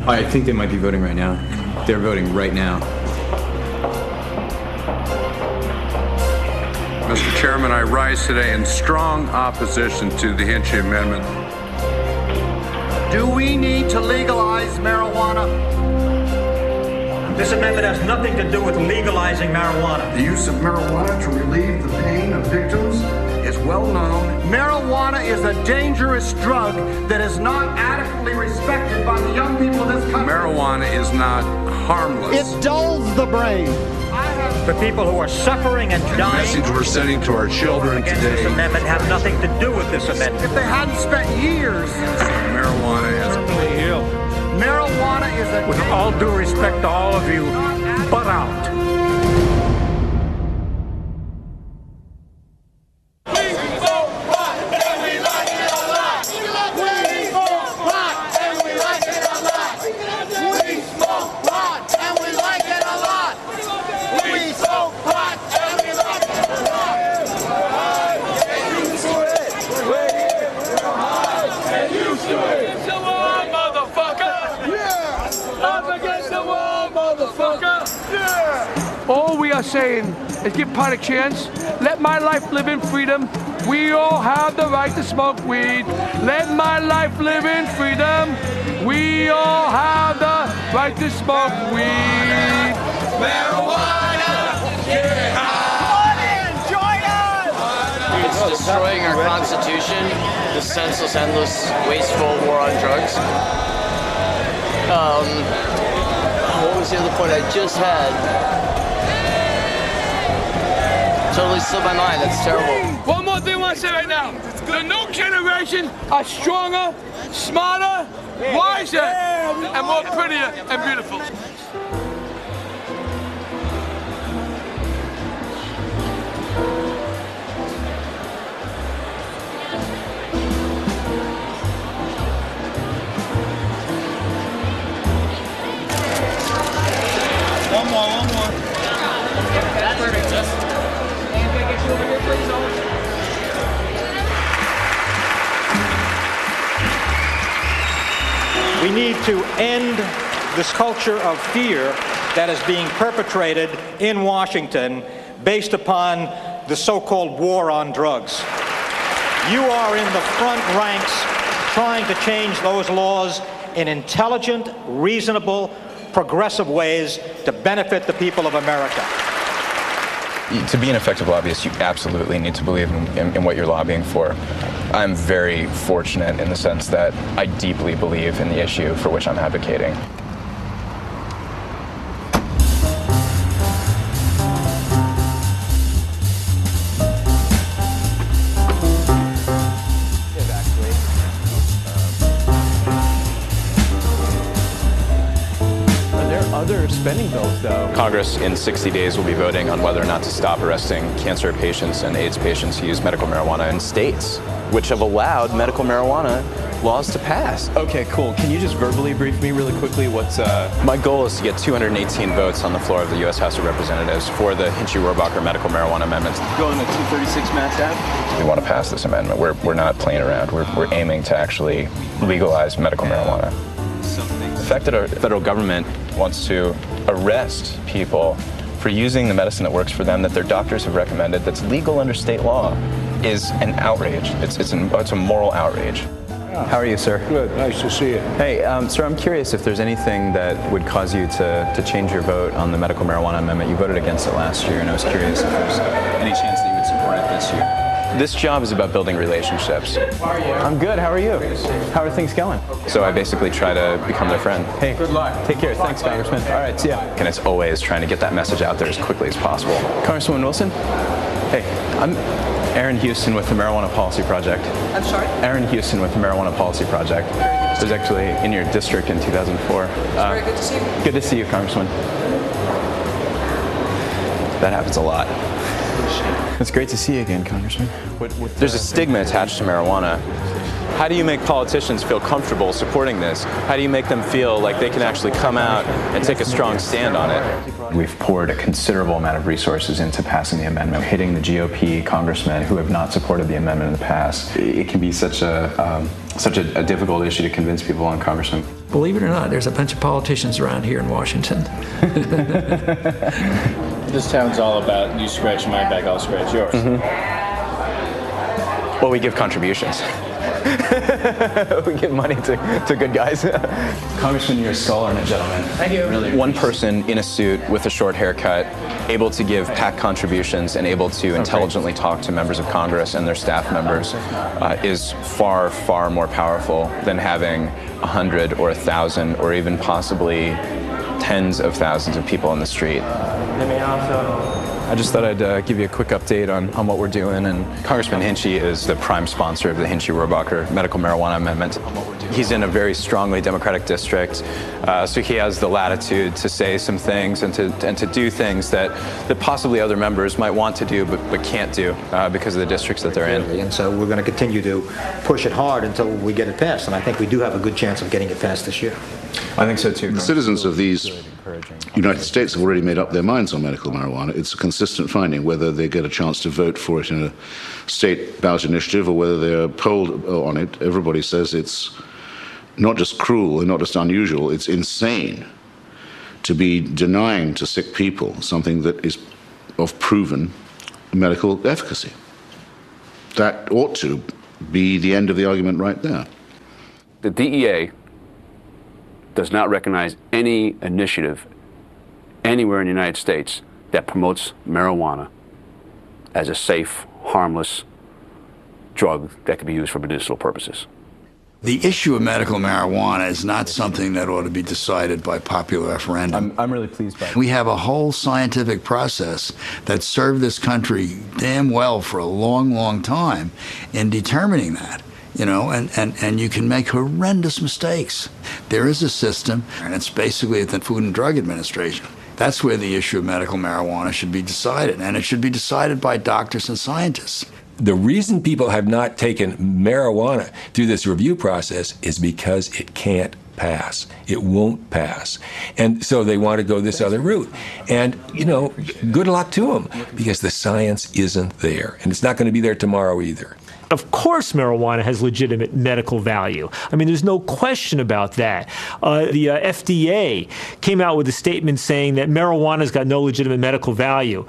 I think they might be voting right now. They're voting right now. Mr. Chairman, I rise today in strong opposition to the Hinchy Amendment. Do we need to legalize marijuana? This amendment has nothing to do with legalizing marijuana. The use of marijuana to relieve the pain of victims is well known. Marijuana is a dangerous drug that is not adequately respected by the young people of this country. Marijuana is not harmless. It dulls the brain. The people who are suffering and dying. The message we're sending to our children against today. This amendment have nothing to do with this amendment. If they hadn't spent years. Marijuana is terminally ill. Marijuana is a. With all due respect to all of you, butt out. All we are saying is give pot a chance. Let my life live in freedom. We all have the right to smoke weed. Let my life live in freedom. We all have the right to smoke weed. Marijuana, yeah. Come on, join us! It's destroying our Constitution, the senseless, endless, wasteful war on drugs. What was the other point I just had? Totally slipped my mind. That's terrible. One more thing I want to say right now. The new generation are stronger, smarter, wiser, and more prettier and beautiful. One more. That's perfect, Justin. We need to end this culture of fear that is being perpetrated in Washington based upon the so-called war on drugs. You are in the front ranks trying to change those laws in intelligent, reasonable, progressive ways to benefit the people of America. To be an effective lobbyist, you absolutely need to believe in what you're lobbying for. I'm very fortunate in the sense that I deeply believe in the issue for which I'm advocating. Other spending bills, though. Congress in 60 days will be voting on whether or not to stop arresting cancer patients and AIDS patients who use medical marijuana in states, which have allowed medical marijuana laws to pass. Okay, cool. Can you just verbally brief me really quickly? What's My goal is to get 218 votes on the floor of the U.S. House of Representatives for the Hinchy-Rohrabacher medical marijuana amendment. Going to 236 Mass Ave? We want to pass this amendment. We're not playing around. We're aiming to actually legalize medical marijuana. The fact that our federal government wants to arrest people for using the medicine that works for them, that their doctors have recommended, that's legal under state law, is an outrage. It's a moral outrage. How are you, sir? Good. Nice to see you. Hey, sir, I'm curious if there's anything that would cause you to change your vote on the medical marijuana amendment. You voted against it last year, and I was curious if there's any chance that you would support it this year. This job is about building relationships. I'm good. How are you? How are things going? So I basically try to become their friend. Hey, good luck. Take care. Thanks, Congressman. All right, see ya. And it's always trying to get that message out there as quickly as possible. Congresswoman Wilson? Hey, I'm Aaron Houston with the Marijuana Policy Project. I'm sorry? Aaron Houston with the Marijuana Policy Project. I was actually in your district in 2004. Very good to see you. Good to see you, Congressman. That happens a lot. It's great to see you again, Congressman. There's a stigma attached to marijuana How do you make politicians feel comfortable supporting this? How do you make them feel like they can actually come out and take a strong stand on it? We've poured a considerable amount of resources into passing the amendment, hitting the GOP congressmen who have not supported the amendment in the past. It can be such a difficult issue to convince people on, Congressman. Believe it or not, there's a bunch of politicians around here in Washington. This town's all about you scratch my back, I'll scratch yours. Mm-hmm. Well, we give contributions. We give money to good guys. Congressman, you're a scholar and a gentleman. Thank you. Really, one person in a suit with a short haircut, able to give PAC contributions and able to intelligently talk to members of Congress and their staff members is far, far more powerful than having 100 or 1,000 or even possibly tens of thousands of people on the street. I just thought I'd give you a quick update on what we're doing. And Congressman Hinchey is the prime sponsor of the Hinchey-Rohrabacher medical marijuana amendment. He's in a very strongly Democratic district, so he has the latitude to say some things and to do things that possibly other members might want to do but can't do because of the districts that they're in. And so we're going to continue to push it hard until we get it passed. And I think we do have a good chance of getting it passed this year. I think so too. The citizens of these United States have already made up their minds on medical marijuana. It's a consistent finding whether they get a chance to vote for it in a state ballot initiative or whether they're polled on it. Everybody says it's not just cruel and not just unusual, it's insane to be denying to sick people something that is of proven medical efficacy. That ought to be the end of the argument right there. The DEA does not recognize any initiative anywhere in the United States that promotes marijuana as a safe, harmless drug that can be used for medicinal purposes. The issue of medical marijuana is not something that ought to be decided by popular referendum. I'm really pleased by it. We have a whole scientific process that served this country damn well for a long, long time in determining that. You know, and you can make horrendous mistakes. There is a system, and it's basically at the Food and Drug Administration. That's where the issue of medical marijuana should be decided, and it should be decided by doctors and scientists. The reason people have not taken marijuana through this review process is because it can't pass. It won't pass. And so they want to go this other route. And, you know, good luck to them, because the science isn't there, and it's not going to be there tomorrow either. Of course marijuana has legitimate medical value. I mean, there's no question about that. The FDA came out with a statement saying that marijuana's got no legitimate medical value.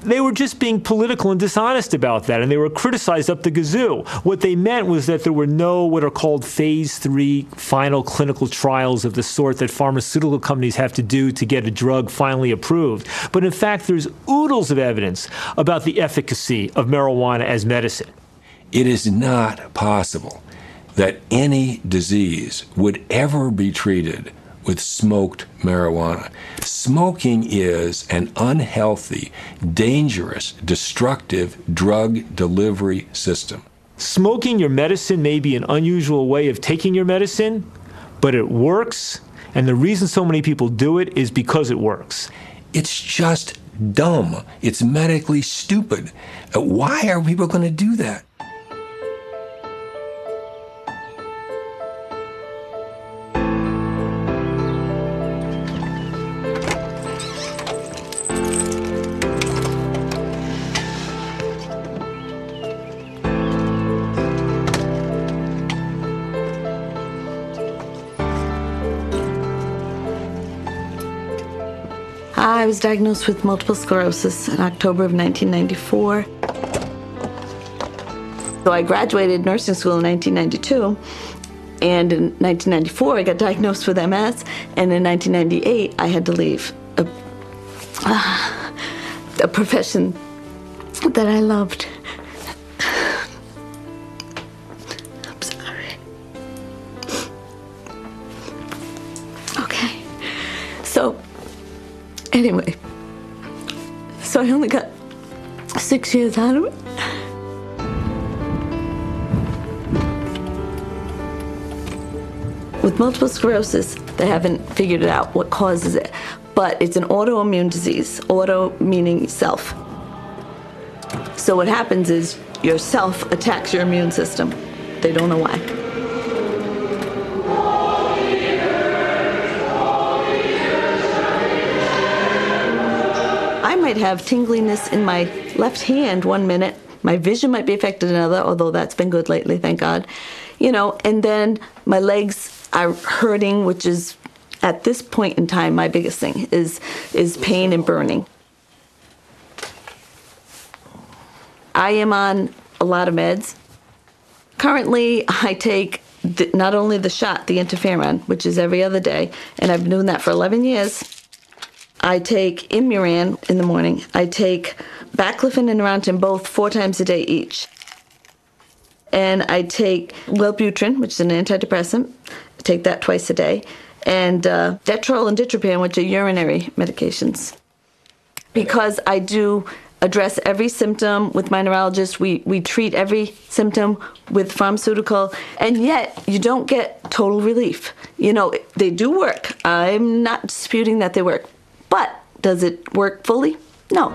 They were just being political and dishonest about that, and they were criticized up the gazoo. What they meant was that there were no what are called phase 3 final clinical trials of the sort that pharmaceutical companies have to do to get a drug finally approved. But in fact, there's oodles of evidence about the efficacy of marijuana as medicine. It is not possible that any disease would ever be treated with smoked marijuana. Smoking is an unhealthy, dangerous, destructive drug delivery system. Smoking your medicine may be an unusual way of taking your medicine, but it works, and the reason so many people do it is because it works. It's just dumb. It's medically stupid. Why are people going to do that? I was diagnosed with multiple sclerosis in October of 1994. So I graduated nursing school in 1992, and in 1994 I got diagnosed with MS, and in 1998 I had to leave a profession that I loved. I'm sorry. Okay. So, anyway, so I only got 6 years out of it. With multiple sclerosis, they haven't figured it out what causes it, but it's an autoimmune disease, auto meaning self. So what happens is your self attacks your immune system. They don't know why. I might have tingliness in my left hand 1 minute. My vision might be affected another, although that's been good lately, thank God. You know, and then my legs are hurting, which is, at this point in time, my biggest thing is pain and burning. I am on a lot of meds. Currently, I take not only the shot, the interferon, which is every other day, and I've been doing that for 11 years. I take Imuran in the morning. I take baclofen and Neurontin both 4 times a day each. And I take Wellbutrin, which is an antidepressant. I take that twice a day. And Detrol and Ditropan, which are urinary medications. Because I do address every symptom with my neurologist. We treat every symptom with pharmaceutical, and yet you don't get total relief. You know, they do work. I'm not disputing that they work. But does it work fully? No.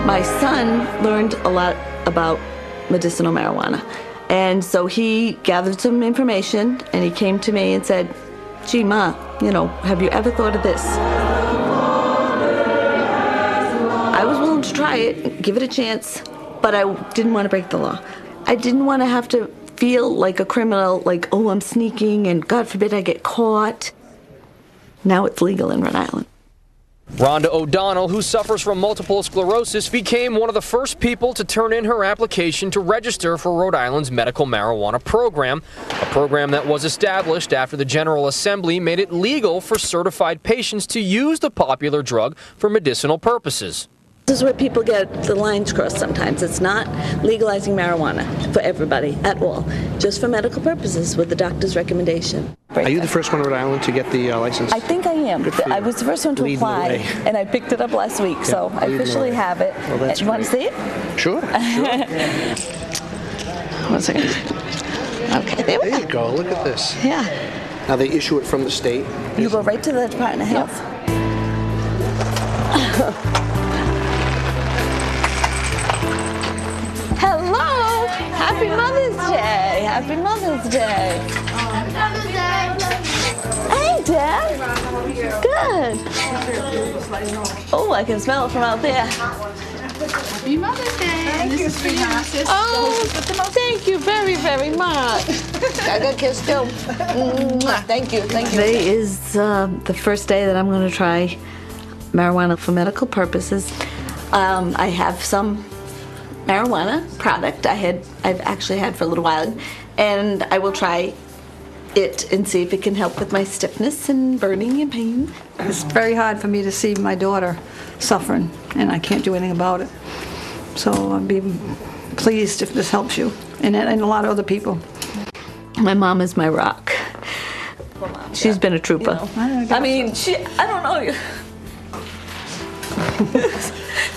My son learned a lot about medicinal marijuana. And so he gathered some information and he came to me and said, gee, Ma, you know, have you ever thought of this? I was willing to try it, give it a chance, but I didn't want to break the law. I didn't want to have to feel like a criminal, like, oh, I'm sneaking and God forbid I get caught. Now it's legal in Rhode Island. Rhonda O'Donnell, who suffers from multiple sclerosis, became one of the first people to turn in her application to register for Rhode Island's medical marijuana program, a program that was established after the General Assembly made it legal for certified patients to use the popular drug for medicinal purposes. This is where people get the lines crossed sometimes. It's not legalizing marijuana for everybody at all, just for medical purposes with the doctor's recommendation. Are you the first one in Rhode Island to get the license? I think I am. I was the first one to apply, and I picked it up last week, so I officially have it. Well, that's you want to see it? Sure. 1 second. Okay, there we go. There you go. Look at this. Yeah. Now they issue it from the state. You go right to the Department of Health. Hello! Happy Mother's Day! Happy Mother's Day! Happy Mother's Day! Hey, Dad! Good! Oh, I can smell it from out there. Happy Mother's Day! And this is for you, sister. Oh, thank you very, very much. I got kissed too. Thank you, thank you. Today is the first day that I'm going to try marijuana for medical purposes. I have some marijuana product I've actually had for a little while, and I will try it and see if it can help with my stiffness and burning and pain. It's very hard for me to see my daughter suffering, and I can't do anything about it. So I'd be pleased if this helps you and a lot of other people. My mom is my rock. She's been a trooper. I mean, I don't know.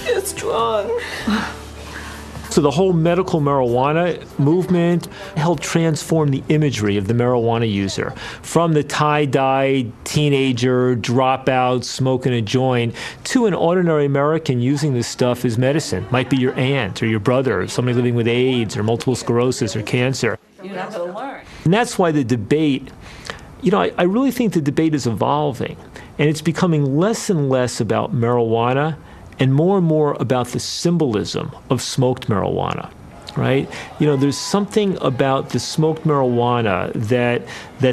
You're strong. So the whole medical marijuana movement helped transform the imagery of the marijuana user from the tie-dyed teenager, dropout, smoking a joint, to an ordinary American using this stuff as medicine. Might be your aunt or your brother, or somebody living with AIDS or multiple sclerosis or cancer. You have to learn. And that's why the debate, I really think the debate is evolving, and it's becoming less and less about marijuana and more about the symbolism of smoked marijuana, right? There's something about the smoked marijuana that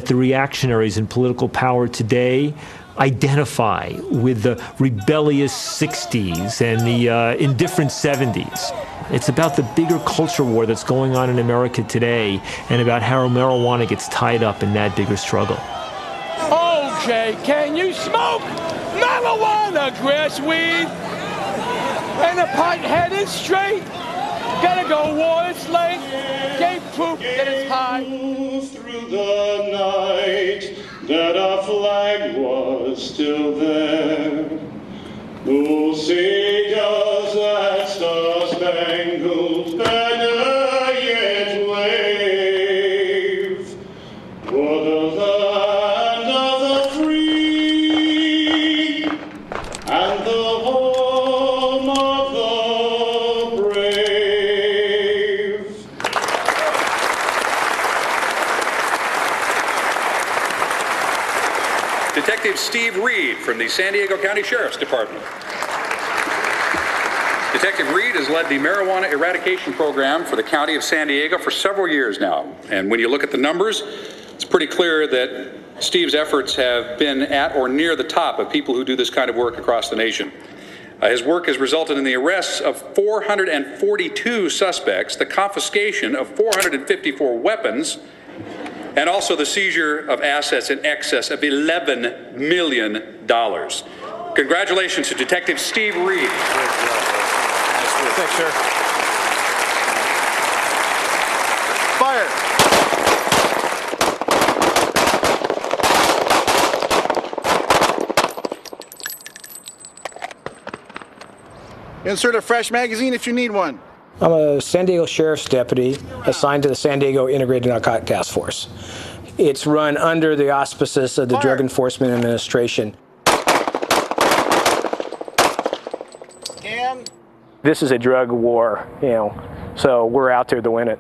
the reactionaries in political power today identify with the rebellious 60s and the indifferent 70s. It's about the bigger culture war that's going on in America today and about how marijuana gets tied up in that bigger struggle. Okay, can you smoke marijuana, grass weed? And the pipe head is straight. Gotta go, war, it's late. Game proof that it's high. Through the night, that our flag was still there. Those sages that star-spangled banner yet wave. For the land of the free and the home of the Detective Steve Reed from the San Diego County Sheriff's Department. Detective Reed has led the marijuana eradication program for the county of San Diego for several years now. And when you look at the numbers, it's pretty clear that Steve's efforts have been at or near the top of people who do this kind of work across the nation. His work has resulted in the arrests of 442 suspects, the confiscation of 454 weapons, and also the seizure of assets in excess of $11 million. Congratulations to Detective Steve Reed. Thanks, sir. Fire. Insert a fresh magazine if you need one. I'm a San Diego Sheriff's Deputy assigned to the San Diego Integrated Narcotic Task Force. It's run under the auspices of the Drug Enforcement Administration. This is a drug war, so we're out there to win it.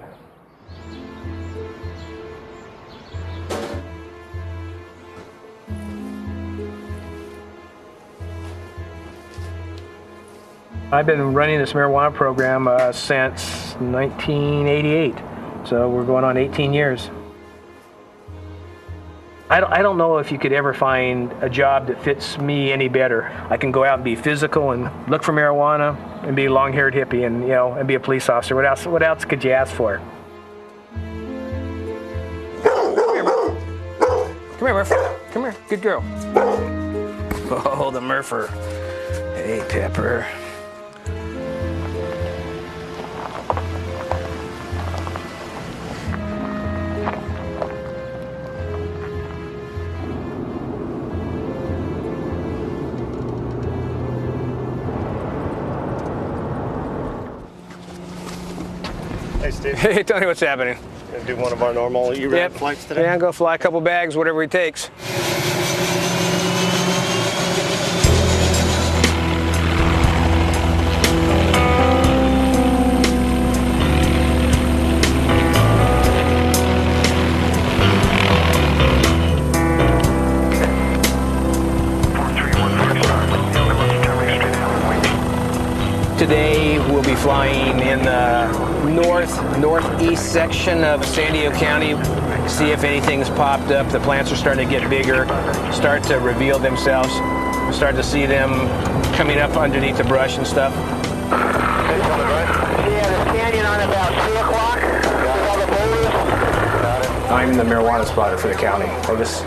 I've been running this marijuana program since 1988, so we're going on 18 years. I don't know if you could ever find a job that fits me any better. I can go out and be physical and look for marijuana and be a long-haired hippie and and be a police officer. What else could you ask for? Come here, Murph. Come here. Good girl. Oh, the Murpher. Hey, Pepper. Hey, Steve. Hey, Tony, what's happening? Gonna do one of our normal E-Rad flights today? Yeah, go fly a couple bags, whatever it takes. Today we'll be flying in the northeast section of San Diego County, see if anything's popped up. The plants are starting to get bigger, start to reveal themselves. We'll start to see them coming up underneath the brush and stuff. Yeah, the canyon on about 2 o'clock with all the boulders. I'm the marijuana spotter for the county. I just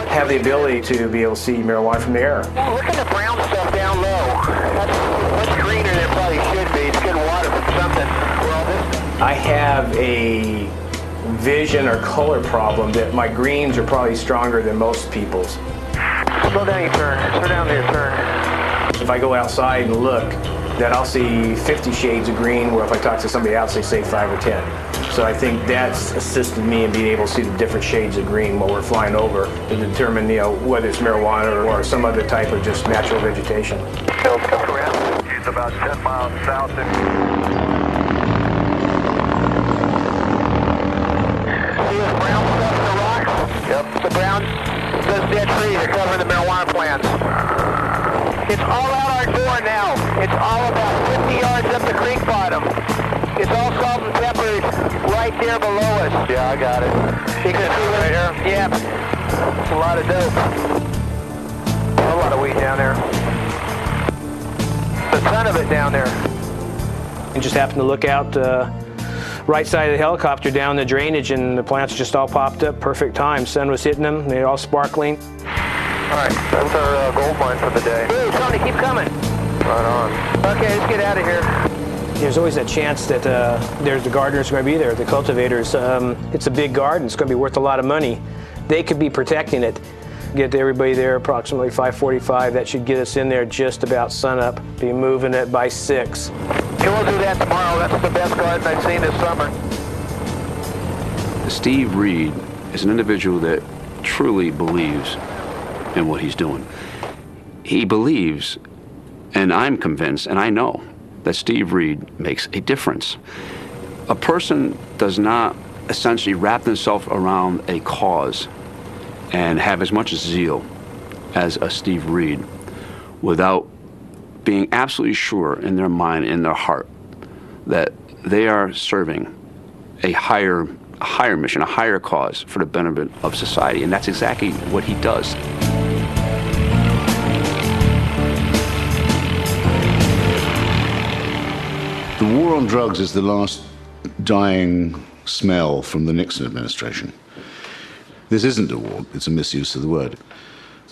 have the ability to be able to see marijuana from the air. Oh, look at the brown stuff down low. That's much greener than it probably should be. It's good water from something. I have a vision or color problem that my greens are probably stronger than most people's. Slow down your turn. Slow down your turn. If I go outside and look, then I'll see 50 shades of green, where if I talk to somebody else, they say 5 or 10. So I think that's assisted me in being able to see the different shades of green while we're flying over to determine, whether it's marijuana or some other type of just natural vegetation. It's about 10 miles south. See the brown stuff in the rocks? Yep. The brown, those dead trees are covering the marijuana plants. It's all out our door now. It's all about 50 yards up the creek bottom. It's all salt and peppers right there below us. Yeah, I got it. You can see right here? Yeah. It's a lot of dope. A lot of weed down there. A ton of it down there. And just happened to look out right side of the helicopter down the drainage, and the plants just all popped up. Perfect time. Sun was hitting them. They're all sparkling. All right, that's our gold mine for the day. Hey, Tony, keep coming. Right on. Okay, let's get out of here. There's always a chance that there's the gardeners going to be there, the cultivators. It's a big garden. It's going to be worth a lot of money. They could be protecting it. Get everybody there approximately 5:45. That should get us in there just about sunup. Be moving it by 6. And we'll do that tomorrow. That's the best garden I've seen this summer. Steve Reed is an individual that truly believes in what he's doing. He believes, and I'm convinced, and I know, that Steve Reed makes a difference. A person does not essentially wrap themselves around a cause and have as much zeal as a Steve Reed without being absolutely sure in their mind, in their heart, that they are serving a higher mission, a higher cause for the benefit of society. And that's exactly what he does. The war on drugs is the last dying smell from the Nixon administration. This isn't a war, it's a misuse of the word.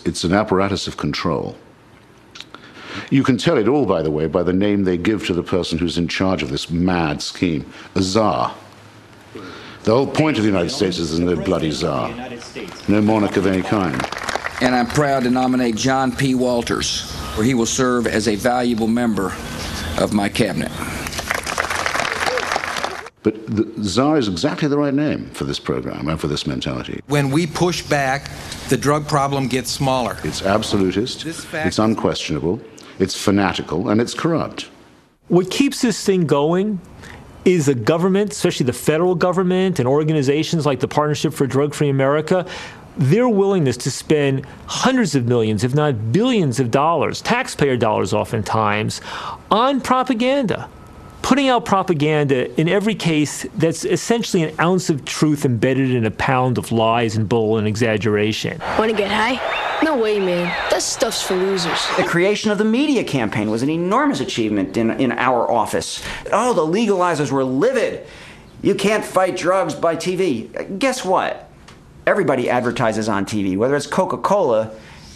It's an apparatus of control. You can tell it all, by the way, by the name they give to the person who's in charge of this mad scheme, a czar. The whole point of the United States is there's no bloody czar, no monarch of any kind. And I'm proud to nominate John P. Walters, where he will serve as a valuable member of my cabinet. But the czar is exactly the right name for this program and for this mentality. When we push back, the drug problem gets smaller. It's absolutist, it's unquestionable, it's fanatical, and it's corrupt. What keeps this thing going is the government, especially the federal government and organizations like the Partnership for Drug-Free America, their willingness to spend hundreds of millions, if not billions of dollars, taxpayer dollars oftentimes, on propaganda. Putting out propaganda in every case that's essentially an ounce of truth embedded in a pound of lies and bull and exaggeration. Want to get high? No way, man. That stuff's for losers. The creation of the media campaign was an enormous achievement in our office. Oh, the legalizers were livid. You can't fight drugs by TV. Guess what? Everybody advertises on TV, whether it's Coca-Cola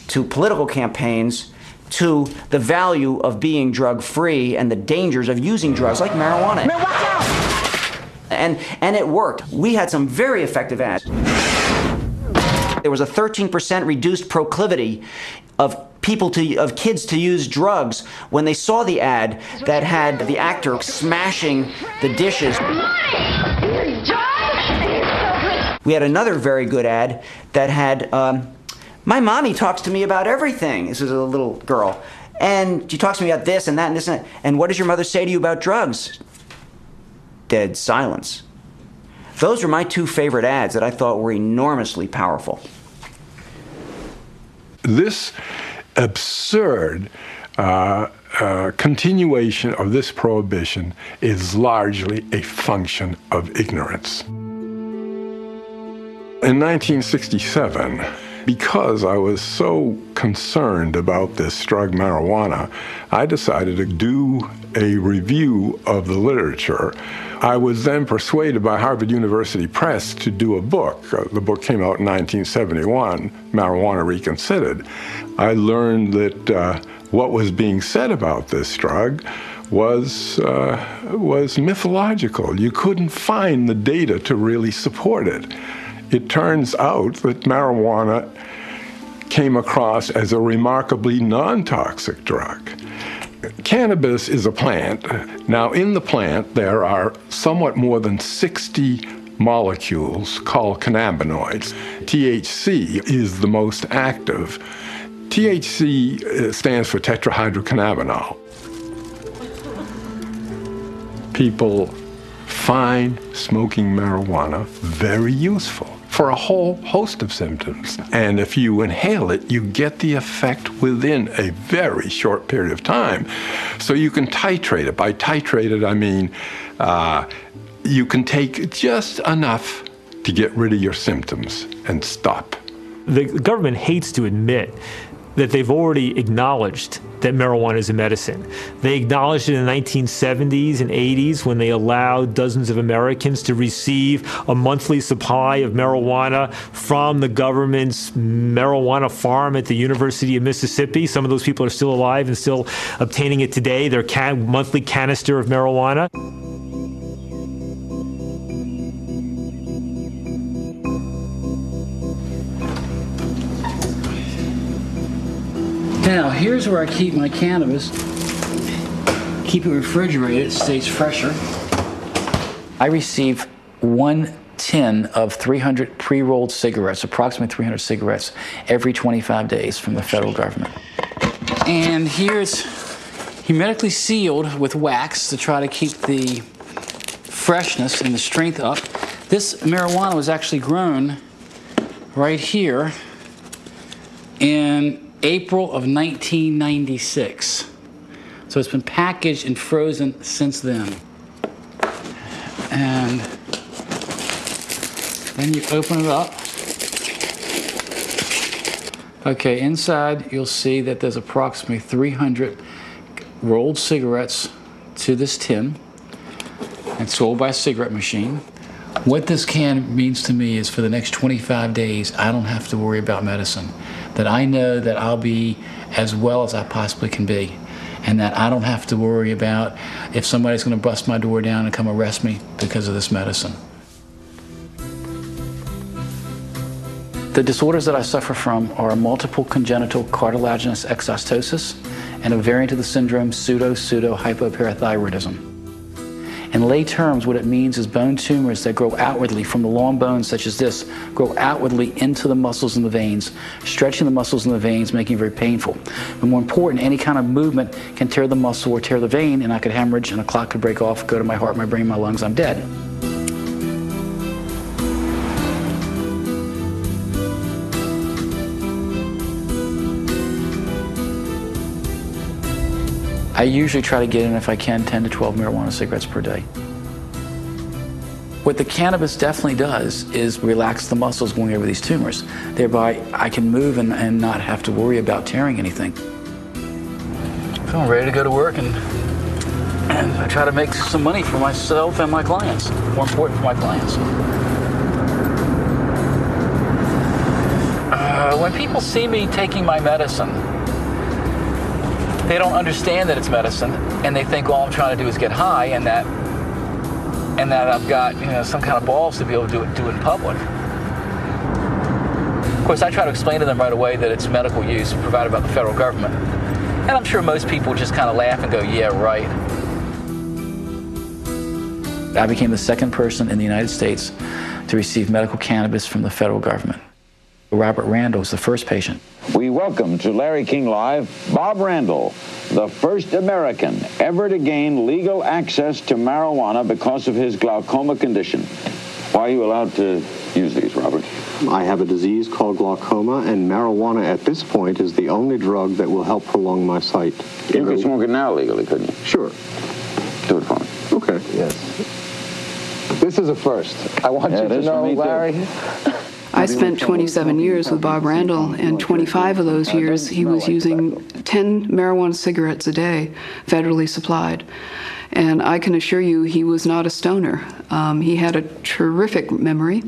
to political campaigns to the value of being drug-free and the dangers of using drugs like marijuana. Man, watch out! And it worked. We had some very effective ads. There was a 13% reduced proclivity of kids to use drugs when they saw the ad that had the actor smashing the dishes. We had another very good ad that had my mommy talks to me about everything. This was a little girl. And she talks to me about this and that and this and that. And what does your mother say to you about drugs? Dead silence. Those are my two favorite ads that I thought were enormously powerful. This absurd continuation of this prohibition is largely a function of ignorance. In 1967, because I was so concerned about this drug marijuana, I decided to do a review of the literature. I was then persuaded by Harvard University Press to do a book. The book came out in 1971, Marijuana Reconsidered. I learned that what was being said about this drug was mythological. You couldn't find the data to really support it. It turns out that marijuana came across as a remarkably non-toxic drug. Cannabis is a plant. Now, in the plant, there are somewhat more than 60 molecules called cannabinoids. THC is the most active. THC stands for tetrahydrocannabinol. People find smoking marijuana very useful for a whole host of symptoms. And if you inhale it, you get the effect within a very short period of time. So you can titrate it. By titrate it, I mean you can take just enough to get rid of your symptoms and stop. The government hates to admit that they've already acknowledged that marijuana is a medicine. They acknowledged it in the 1970s and 80s when they allowed dozens of Americans to receive a monthly supply of marijuana from the government's marijuana farm at the University of Mississippi. Some of those people are still alive and still obtaining it today, their monthly canister of marijuana. Now, here's where I keep my cannabis. Keep it refrigerated, it stays fresher. I receive 1 tin of 300 pre-rolled cigarettes, approximately 300 cigarettes, every 25 days from the federal government. And here it's hermetically sealed with wax to try to keep the freshness and the strength up. This marijuana was actually grown right here in April of 1996. So it's been packaged and frozen since then. And then you open it up. Okay, inside you'll see that there's approximately 300 rolled cigarettes to this tin and sold by a cigarette machine. What this can means to me is for the next 25 days, I don't have to worry about medicine. That I know that I'll be as well as I possibly can be. And that I don't have to worry about if somebody's going to bust my door down and come arrest me because of this medicine. The disorders that I suffer from are multiple congenital cartilaginous exostosis and a variant of the syndrome, pseudo-hypoparathyroidism. In lay terms, what it means is bone tumors that grow outwardly from the long bones, such as this, grow outwardly into the muscles and the veins, stretching the muscles and the veins, making it very painful. But more important, any kind of movement can tear the muscle or tear the vein, and I could hemorrhage, and a clot could break off, go to my heart, my brain, my lungs, I'm dead. I usually try to get in, if I can, 10 to 12 marijuana cigarettes per day. What the cannabis definitely does is relax the muscles going over these tumors. Thereby, I can move and not have to worry about tearing anything. So I'm ready to go to work and I try to make some money for myself and my clients. More important, for my clients. When people see me taking my medicine, they don't understand that it's medicine, and they think all I'm trying to do is get high, and that I've got, you know, some kind of balls to be able to do it in public. Of course, I try to explain to them right away that it's medical use provided by the federal government, and I'm sure most people just kind of laugh and go, "Yeah, right." I became the second person in the United States to receive medical cannabis from the federal government. Robert Randall was the first patient. We welcome to Larry King Live, Bob Randall, the first American ever to gain legal access to marijuana because of his glaucoma condition. Why are you allowed to use these, Robert? I have a disease called glaucoma, and marijuana at this point is the only drug that will help prolong my sight. You could smoke it now legally, couldn't you? Sure. Do it for me. Okay. Yes. This is a first. I want you to know, Larry. I spent 27 years with Bob Randall, and 25 of those years he was using 10 marijuana cigarettes a day, federally supplied. And I can assure you he was not a stoner. He had a terrific memory.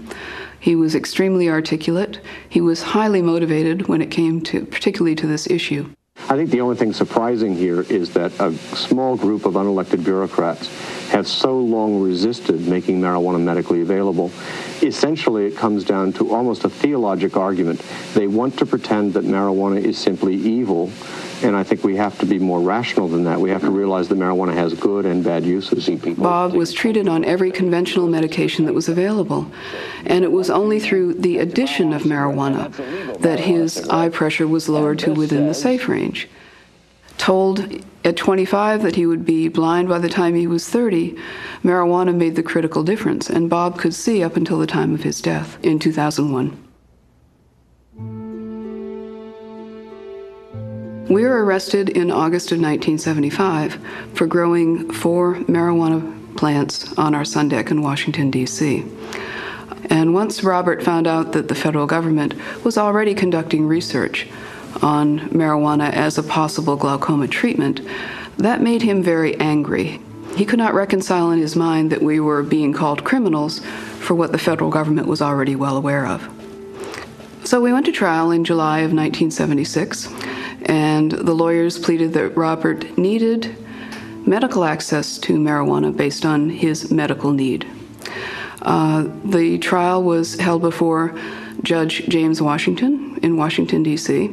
He was extremely articulate. He was highly motivated when it came to, particularly to this issue. I think the only thing surprising here is that a small group of unelected bureaucrats have so long resisted making marijuana medically available. Essentially, it comes down to almost a theologic argument. They want to pretend that marijuana is simply evil, and I think we have to be more rational than that. We have to realize that marijuana has good and bad uses. Bob was treated on every conventional medication that was available, and it was only through the addition of marijuana that his eye pressure was lowered to within the safe range. Told at 25 that he would be blind by the time he was 30, marijuana made the critical difference, and Bob could see up until the time of his death in 2001. We were arrested in August of 1975 for growing 4 marijuana plants on our sun deck in Washington, D.C. And once Robert found out that the federal government was already conducting research on marijuana as a possible glaucoma treatment, that made him very angry. He could not reconcile in his mind that we were being called criminals for what the federal government was already well aware of. So we went to trial in July of 1976, and the lawyers pleaded that Robert needed medical access to marijuana based on his medical need. The trial was held before Judge James Washington in Washington, D.C.,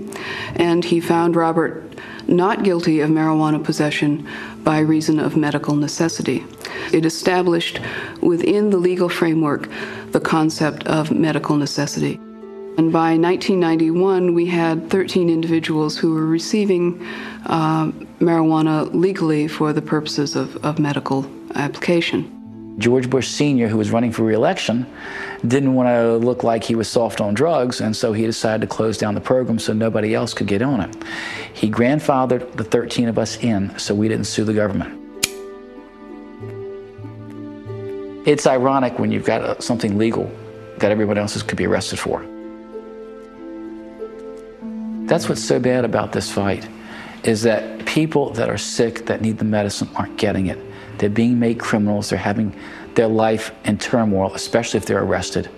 and he found Robert not guilty of marijuana possession by reason of medical necessity. It established within the legal framework the concept of medical necessity. And by 1991, we had 13 individuals who were receiving marijuana legally for the purposes of medical application. George Bush Sr., who was running for re-election, didn't want to look like he was soft on drugs, and so he decided to close down the program so nobody else could get on it. He grandfathered the 13 of us in so we didn't sue the government. It's ironic when you've got something legal that everyone else could be arrested for. That's what's so bad about this fight, is that people that are sick, that need the medicine, aren't getting it. They're being made criminals. They're having their life in turmoil, especially if they're arrested.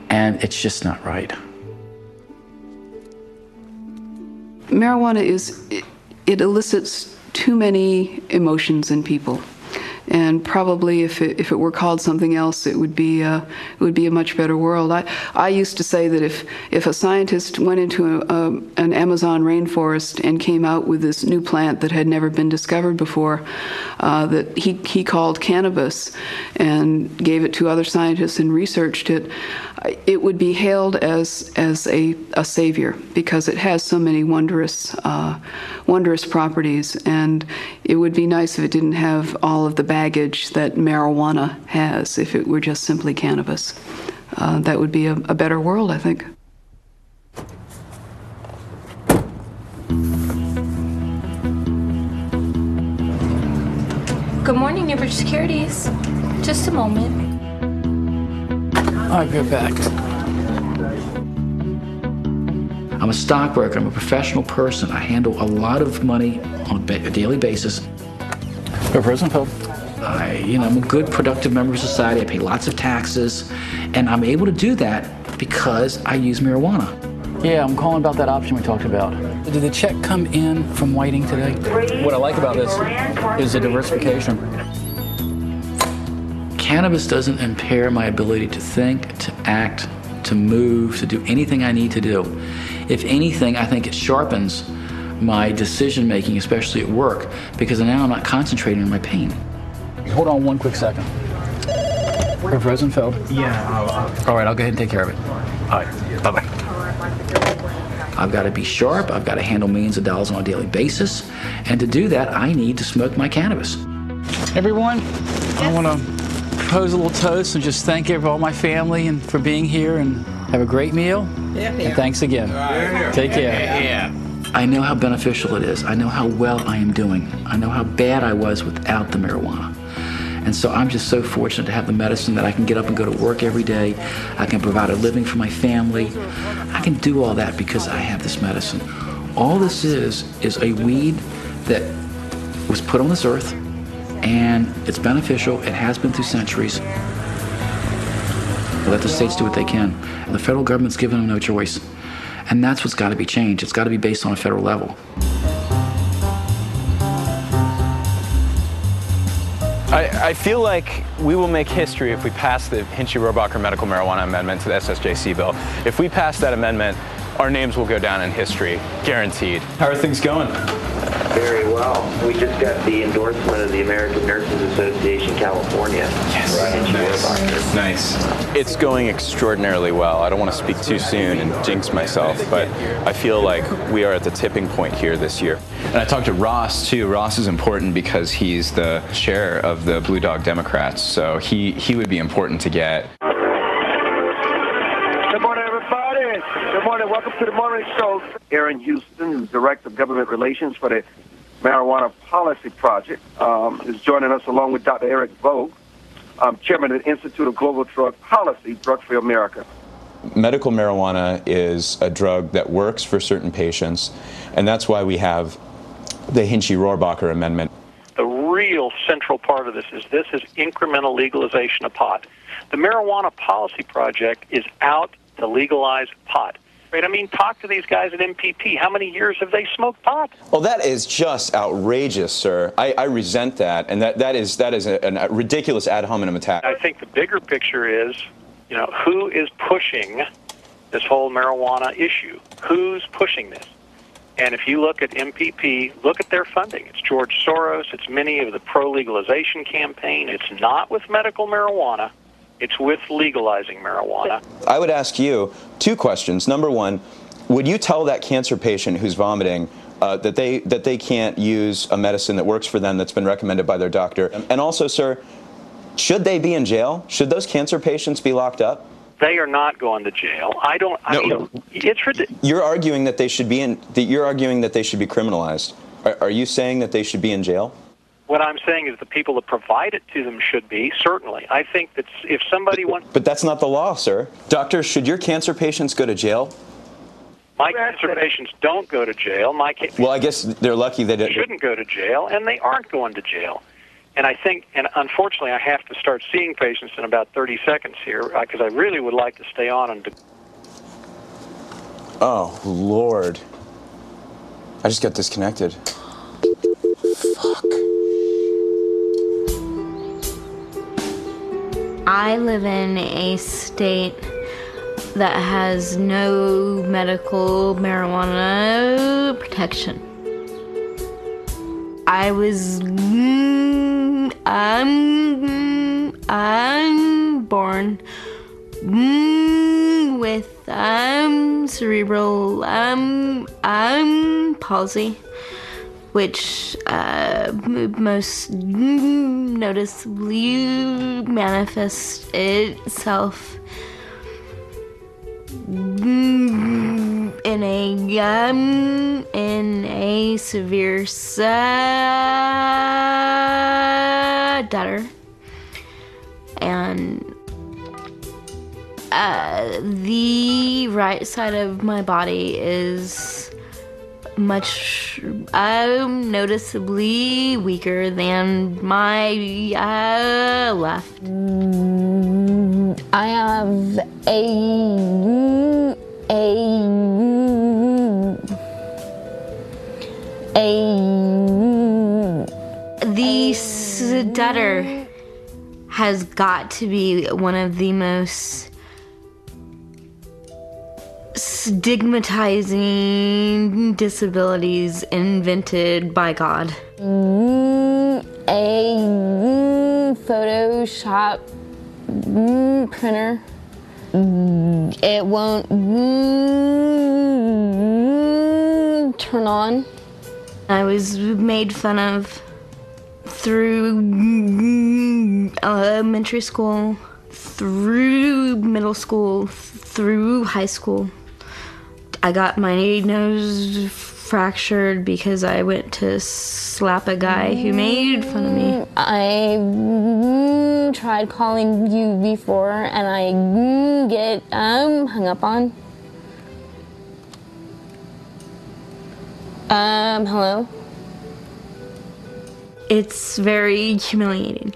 And it's just not right. Marijuana it elicits too many emotions in people. And probably if it were called something else, it would be a much better world. I used to say that if a scientist went into an Amazon rainforest and came out with this new plant that had never been discovered before, that he called cannabis, and gave it to other scientists and researched it, it would be hailed as a savior, because it has so many wondrous properties, and it would be nice if it didn't have all of the baggage that marijuana has, if it were just simply cannabis. That would be a better world, I think. Good morning, Newbridge Securities. Just a moment. I'll be right back. I'm a stockbroker. I'm a professional person. I handle a lot of money on a daily basis. President Feld. I'm a good, productive member of society. I pay lots of taxes, and I'm able to do that because I use marijuana. Yeah, I'm calling about that option we talked about. Did the check come in from Whiting today? What I like about this is the diversification. Cannabis doesn't impair my ability to think, to act, to move, to do anything I need to do. If anything, I think it sharpens my decision-making, especially at work, because now I'm not concentrating on my pain. Hold on one quick second. Reverend Rosenfeld? Yeah. All right, I'll go ahead and take care of it. All right, bye-bye. I've got to be sharp. I've got to handle millions of dollars on a daily basis. And to do that, I need to smoke my cannabis. Everyone, I want to propose a little toast and just thank all my family and for being here, and have a great meal. Yeah. And thanks again. Take care. Yeah. I know how beneficial it is. I know how well I am doing. I know how bad I was without the marijuana. And so I'm just so fortunate to have the medicine that I can get up and go to work every day. I can provide a living for my family. I can do all that because I have this medicine. All this is a weed that was put on this earth, and it's beneficial. It has been through centuries. Let the states do what they can. And the federal government's given them no choice. And that's what's got to be changed. It's got to be based on a federal level. I feel like we will make history if we pass the Hinchy-Rohrbacher medical marijuana amendment to the SSJC bill. If we pass that amendment, our names will go down in history, guaranteed. How are things going? Very well. We just got the endorsement of the American Nurses Association California. Yes. Nice. It's going extraordinarily well. I don't want to speak too soon and jinx myself, but I feel like we are at the tipping point here this year. And I talked to Ross, too. Ross is important because he's the chair of the Blue Dog Democrats, so he would be important to get. Good morning, everybody. Good morning. Welcome to the morning show. Aaron Houston, who's Director of Government Relations for the Marijuana Policy Project, is joining us along with Dr. Eric Vogt, Chairman of the Institute of Global Drug Policy, Drug Free America. Medical marijuana is a drug that works for certain patients, and that's why we have the Hinchy-Rohrbacher Amendment. The real central part of this is incremental legalization of pot. The Marijuana Policy Project is out to legalize pot. Right? I mean, talk to these guys at MPP. How many years have they smoked pot? Well, that is just outrageous, sir. I resent that, and that is a ridiculous ad hominem attack. I think the bigger picture is, who is pushing this whole marijuana issue? Who's pushing this? And if you look at MPP, look at their funding. It's George Soros. It's many of the pro-legalization campaign. It's not with medical marijuana. It's with legalizing marijuana. I would ask you two questions. Number one, would you tell that cancer patient who's vomiting that they can't use a medicine that works for them that's been recommended by their doctor? And also, sir, Should they be in jail? Should those cancer patients be locked up? They are not going to jail. I mean, it's ridiculous. You're arguing that they should be you're arguing that they should be criminalized. Are you saying that they should be in jail? What I'm saying is the people that provide it to them should be, certainly. I think that if somebody wants... But that's not the law, sir. Doctor, should your cancer patients go to jail? My cancer patients don't go to jail. Well, I guess they're lucky that they shouldn't go to jail, and they aren't going to jail. And I think, and unfortunately, I have to start seeing patients in about 30 seconds here, because I really would like to stay on and... Oh, Lord. I just got disconnected. Fuck. I live in a state that has no medical marijuana protection. I was I'm born with cerebral palsy, which most noticeably manifests itself in a severe stutter, and the right side of my body is much noticeably weaker than my left. I have the stutter has got to be one of the most stigmatizing disabilities invented by God. A Photoshop printer. It won't turn on. I was made fun of through elementary school, through middle school, through high school. I got my nose fractured because I went to slap a guy who made fun of me. I tried calling you before and I get hung up on. Hello? It's very humiliating.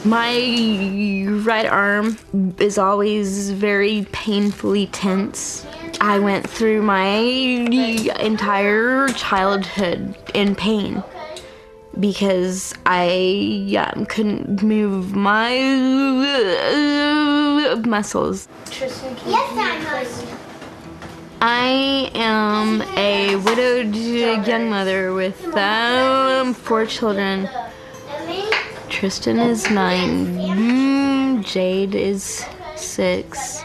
My right arm is always very painfully tense. I went through my entire childhood in pain because I couldn't move my muscles. Yes, I must. I am a widowed young mother with 4 children. Tristan is 9, Jade is 6,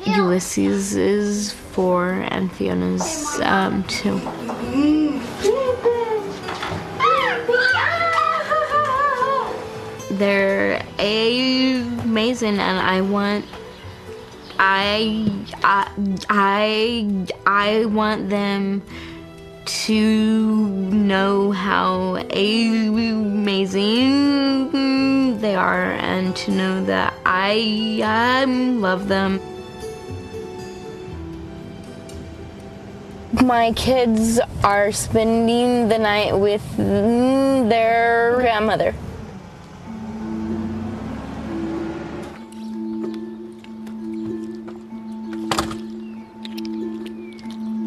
Ulysses is 4, and Fiona's 2. They're amazing, and I want them to know how amazing they are and to know that I love them. My kids are spending the night with their grandmother.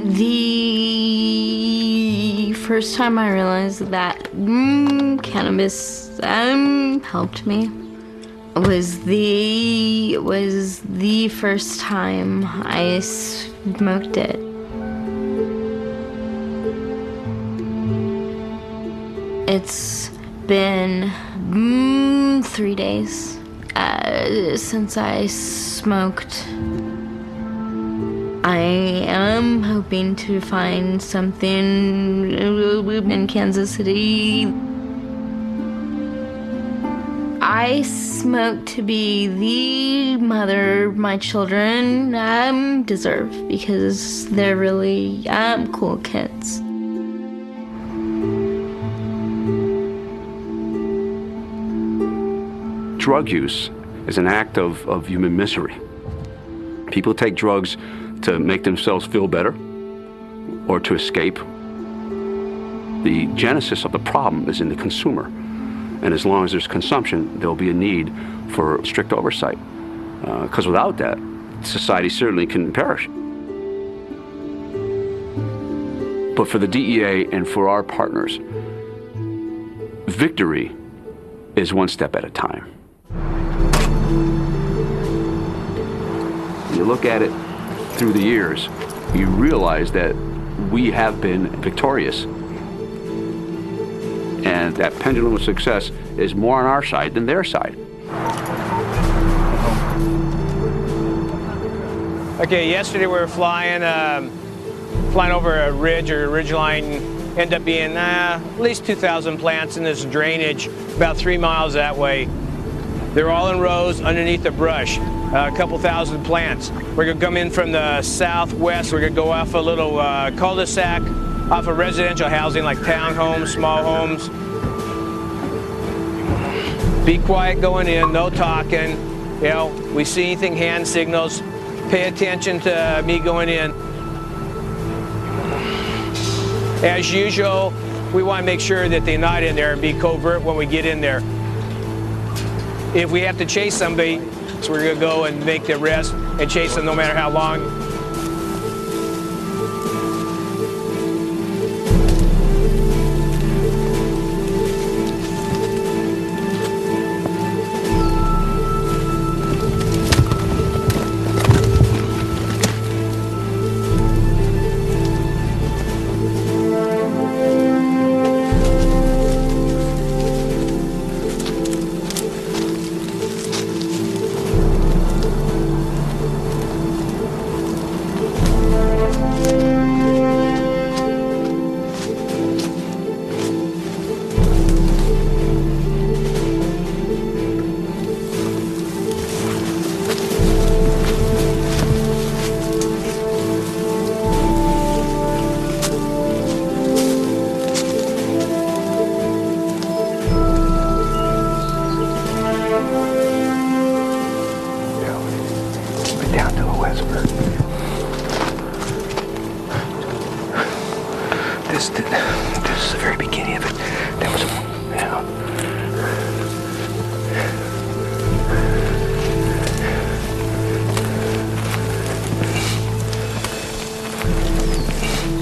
The first time I realized that cannabis helped me was the first time I smoked it. It's been 3 days since I smoked. I am hoping to find something in Kansas City. I smoke to be the mother my children deserve, because they're really cool kids. Drug use is an act of human misery. People take drugs to make themselves feel better or to escape. The genesis of the problem is in the consumer. And as long as there's consumption, there'll be a need for strict oversight. Because without that, society certainly can perish. But for the DEA and for our partners, victory is one step at a time. You look at it through the years, you realize that we have been victorious. And that pendulum of success is more on our side than their side. Okay, yesterday we were flying over a ridge or a ridge line. Ended up being at least 2,000 plants in this drainage, about 3 miles that way. They're all in rows underneath the brush, a couple thousand plants. We're gonna come in from the southwest. We're gonna go off a little cul-de-sac, off of residential housing like townhomes, small homes. Be quiet going in, no talking. You know, we see anything, hand signals. Pay attention to me going in. As usual, we want to make sure that they're not in there and be covert when we get in there. If we have to chase somebody, so we're going to go and make the arrest and chase them no matter how long. This is the very beginning of it. That was, it's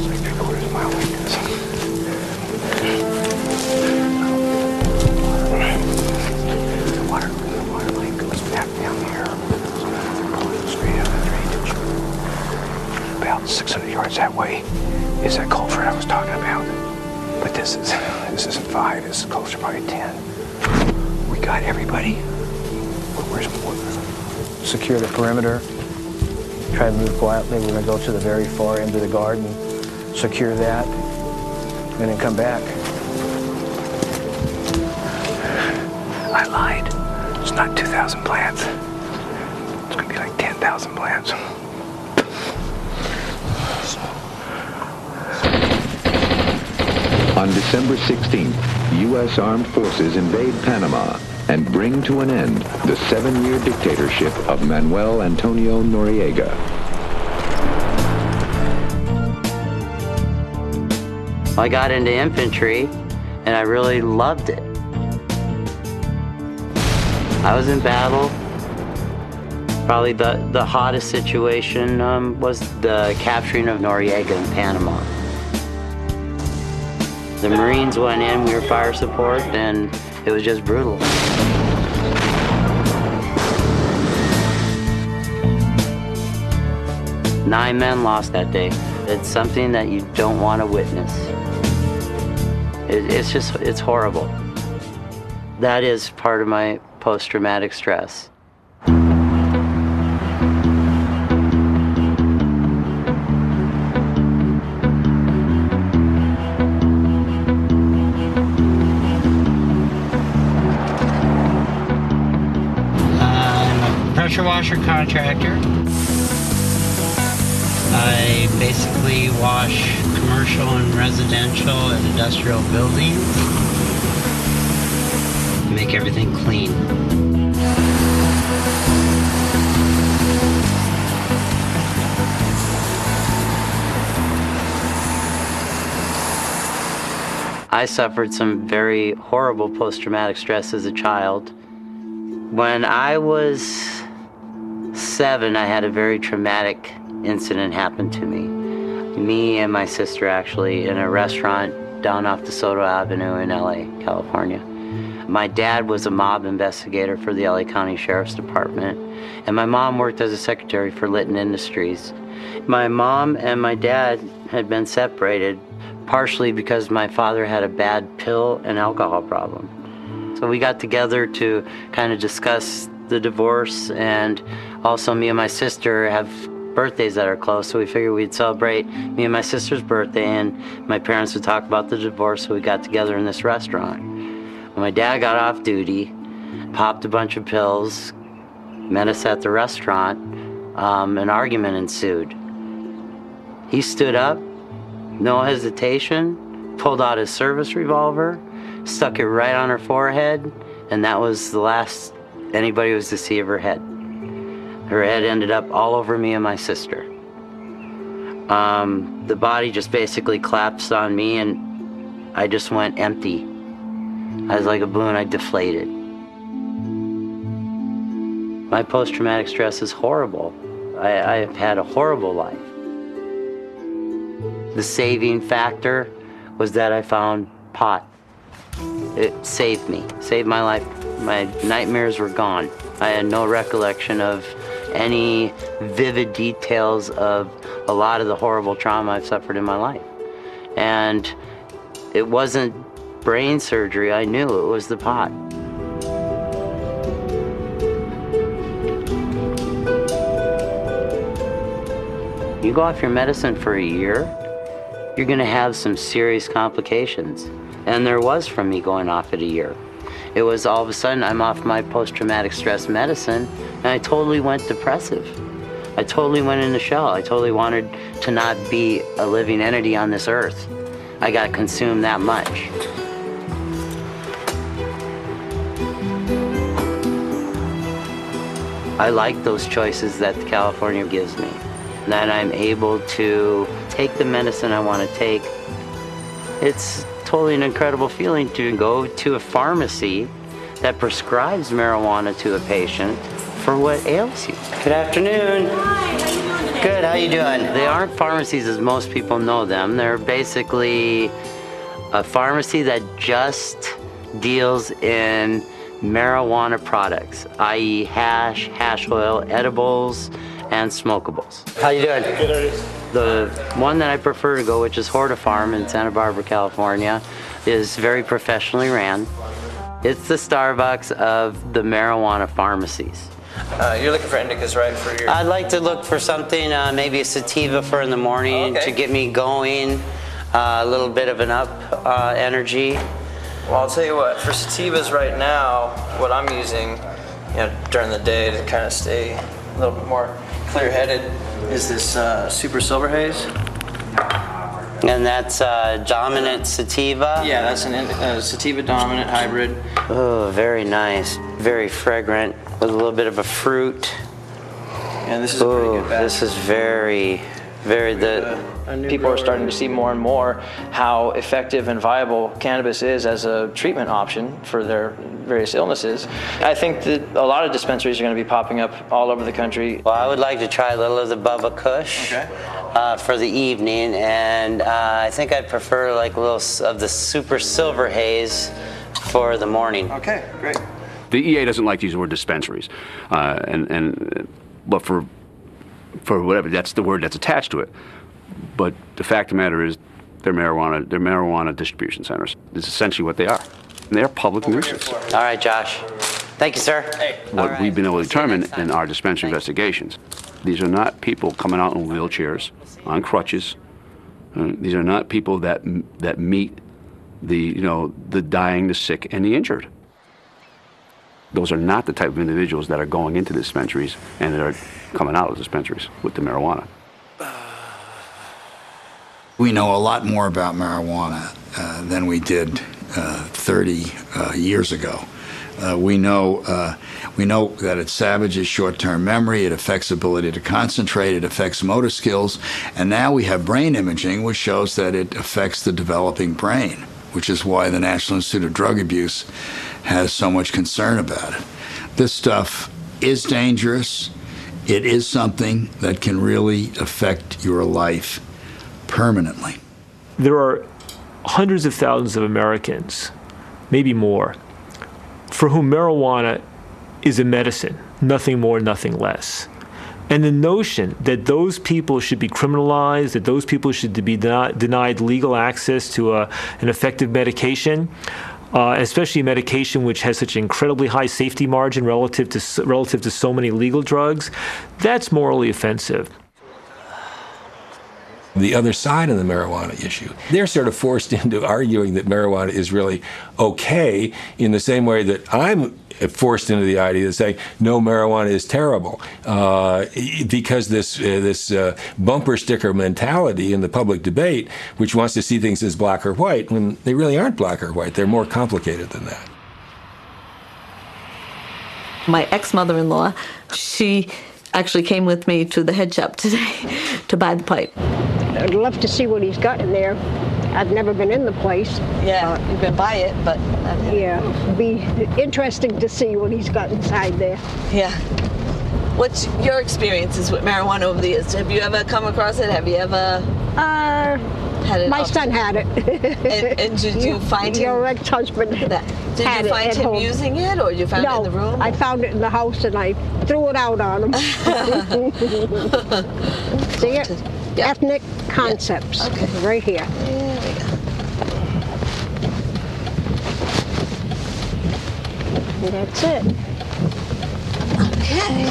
like 3/4 of a mile like this. The water line goes back down here. Straight out of the drainage. About 600 yards that way is that culvert I was talking about. But this isn't 5, this is closer, probably 10. We got everybody. Secure the perimeter. Try to move quietly. We're going to go to the very far end of the garden, secure that, and then come back. I lied. It's not 2,000 plants. It's going to be like 10,000 plants. On December 16th, U.S. Armed Forces invade Panama and bring to an end the 7-year dictatorship of Manuel Antonio Noriega. I got into infantry and I really loved it. I was in battle. Probably the hottest situation was the capturing of Noriega in Panama. The Marines went in, we were fire support, and it was just brutal. Nine men lost that day. It's something that you don't want to witness. It's horrible. That is part of my post-traumatic stress. pressure washer contractor. I basically wash commercial and residential and industrial buildings. Make everything clean. I suffered some very horrible post-traumatic stress as a child. When I was 7, I had a very traumatic incident happen to me. Me and my sister actually in a restaurant down off DeSoto Avenue in LA, California. My dad was a mob investigator for the LA County Sheriff's Department, and my mom worked as a secretary for Litton Industries. My mom and my dad had been separated partially because my father had a bad pill and alcohol problem. So we got together to kind of discuss the divorce, and also me and my sister have birthdays that are close, so we figured we'd celebrate me and my sister's birthday, and my parents would talk about the divorce, so we got together in this restaurant. When my dad got off duty, popped a bunch of pills, met us at the restaurant, an argument ensued. He stood up, no hesitation, pulled out his service revolver, stuck it right on her forehead, and that was the last anybody was to see of her head. Her head ended up all over me and my sister. The body just basically collapsed on me, and I just went empty. I was like a balloon, I deflated. My post-traumatic stress is horrible. I've had a horrible life. The saving factor was that I found pot. It saved me, saved my life. My nightmares were gone. I had no recollection of any vivid details of a lot of the horrible trauma I've suffered in my life. And it wasn't brain surgery, I knew it was the pot. You go off your medicine for a year, you're gonna have some serious complications. And there was from me going off it a year. It was all of a sudden I'm off my post-traumatic stress medicine, and I totally went depressive. I totally went in the shell. I totally wanted to not be a living entity on this earth. I got consumed that much. I like those choices that California gives me, that I'm able to take the medicine I want to take. It's totally an incredible feeling to go to a pharmacy that prescribes marijuana to a patient for what ails you. Good afternoon. Hi, how you doing today? Good, how you doing? They aren't pharmacies as most people know them. They're basically a pharmacy that just deals in marijuana products, i.e. hash oil, edibles, and smokables. How you doing? Good. The one that I prefer to go, which is Horta Farm in Santa Barbara, California, is very professionally ran. It's the Starbucks of the marijuana pharmacies. You're looking for indicas, right? For your... I'd like to look for something, maybe a sativa for in the morning to get me going, a little bit of an up energy. Well, I'll tell you what, for sativas right now, what I'm using, during the day to kind of stay a little bit more clear-headed is this Super Silver Haze. And that's dominant sativa? Yeah, that's a sativa dominant hybrid. Oh, very nice. Very fragrant with a little bit of a fruit. And this is a pretty good batch. This is very people are starting to see more and more how effective and viable cannabis is as a treatment option for their various illnesses. I think that a lot of dispensaries are going to be popping up all over the country. Well, I would like to try a little of the Bubba Kush for the evening, and I think I'd prefer like a little of the Super Silver Haze for the morning. Okay, great. The EA doesn't like to use the word dispensaries, but for whatever, that's the word that's attached to it. But the fact of the matter is, they're marijuana distribution centers. It's essentially what they are. And they are public nuisance. All right, Josh. Thank you, sir. Hey. What we've been able to determine in our dispensary investigations, these are not people coming out in wheelchairs, on crutches. These are not people that meet the dying, the sick, and the injured. Those are not the type of individuals that are going into dispensaries and that are coming out of dispensaries with the marijuana. We know a lot more about marijuana than we did 30 years ago. We know that it savages short-term memory, it affects ability to concentrate, it affects motor skills, and now we have brain imaging which shows that it affects the developing brain, which is why the National Institute of Drug Abuse has so much concern about it. This stuff is dangerous. It is something that can really affect your life permanently. There are hundreds of thousands of Americans, maybe more, for whom marijuana is a medicine, nothing more, nothing less. And the notion that those people should be criminalized, that those people should be denied legal access to an effective medication, especially a medication which has such an incredibly high safety margin relative to so many legal drugs, that's morally offensive. The other side of the marijuana issue, they're sort of forced into arguing that marijuana is really okay in the same way that I'm forced into the idea of saying, no, marijuana is terrible. Because this bumper sticker mentality in the public debate, which wants to see things as black or white, when they really aren't black or white. They're more complicated than that. My ex-mother-in-law, she actually came with me to the head shop today to buy the pipe. I'd love to see what he's got in there. I've never been in the place. Yeah, you've been by it, but... yeah, it'd be interesting to see what he's got inside there. Yeah. What's your experiences with marijuana over the years? Have you ever come across it? Have you ever had it? My son had it. And did you find him? Your ex-husband Did you find him using it, or you found it in the room? No, I found it in the house and I threw it out on him. See it? Yeah. Ethnic concepts. Okay. Right here. There we go. And that's it. Okay.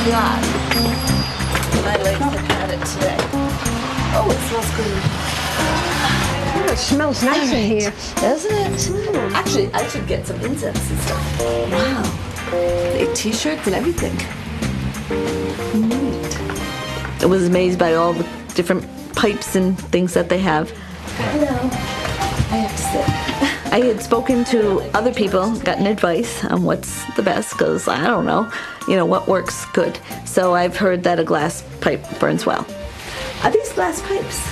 God. My legs have had it today. Oh, it smells good. Oh, it smells nice in here. Doesn't it? Actually, I should get some incense and stuff. Wow. T-shirts and everything. Neat. I was amazed by all the different pipes and things that they have. Hello. I have to sit. I had spoken to other people, gotten advice on what's the best, because I don't know, what works good. So I've heard that a glass pipe burns well. Are these glass pipes?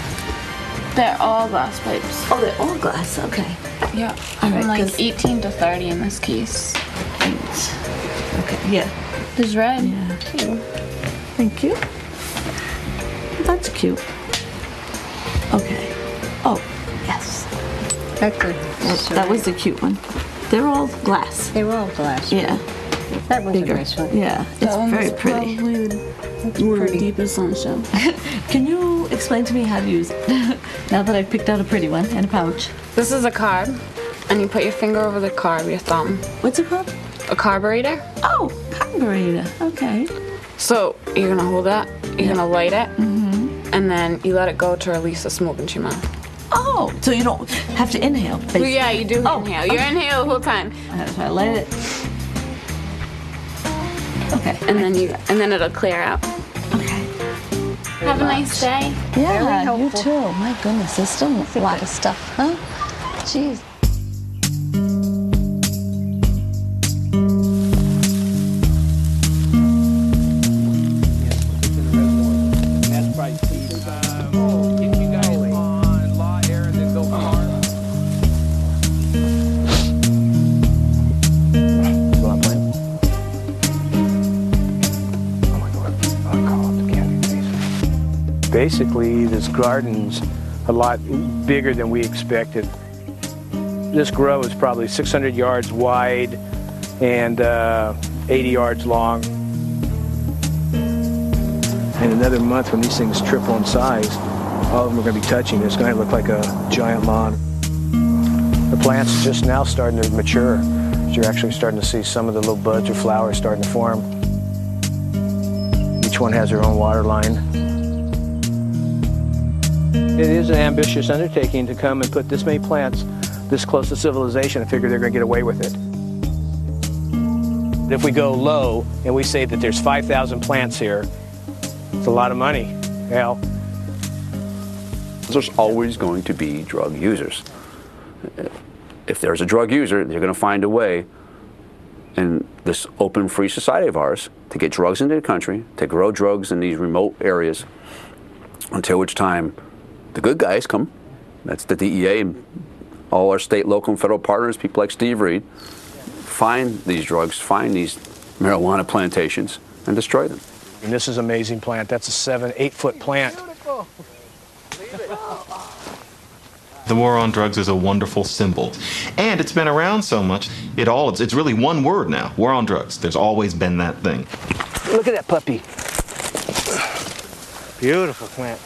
They're all glass pipes. Oh, they're all glass, okay. Yeah, all right, like 18 to 30 in this case. Okay, yeah. There's red. Yeah. Thank you. That's cute. Okay. Oh, yes. That was the cute one. They're all glass. They were all glass. Yeah. That was bigger. A nice one. Yeah, it's very pretty. That's pretty. Deepest on the shelf. Can you explain to me how to use it? Now that I've picked out a pretty one and a pouch. This is a carb, and you put your finger over the carb, your thumb. What's it called? A carburetor. Oh, carburetor. Okay. So you're gonna hold that. You're gonna light it, and then you let it go to release the smoke into your mouth. Oh, so you don't have to inhale. Basically. Well, yeah, you do inhale. You inhale the whole time. So I light it. Okay. And then it'll clear out. Okay. Have a nice day. Yeah, you too. My goodness, there's still a lot of stuff, huh? Jeez. Basically, this garden's a lot bigger than we expected. This grow is probably 600 yards wide and 80 yards long. In another month, when these things triple in size, all of them are going to be touching. It's going to look like a giant lawn. The plant's just now starting to mature. You're actually starting to see some of the little buds or flowers starting to form. Each one has their own water line. It is an ambitious undertaking to come and put this many plants this close to civilization and figure they're going to get away with it. If we go low and we say that there's 5,000 plants here, it's a lot of money. Hell. There's always going to be drug users. If there's a drug user, they're going to find a way in this open, free society of ours to get drugs into the country, to grow drugs in these remote areas, until which time the good guys come. That's the DEA and all our state, local, and federal partners, people like Steve Reed, find these drugs, find these marijuana plantations, and destroy them. And this is an amazing plant. That's a 7-8 foot plant. The war on drugs is a wonderful symbol. And it's been around so much, it's really one word now, war on drugs. There's always been that thing. Look at that puppy. Beautiful plant.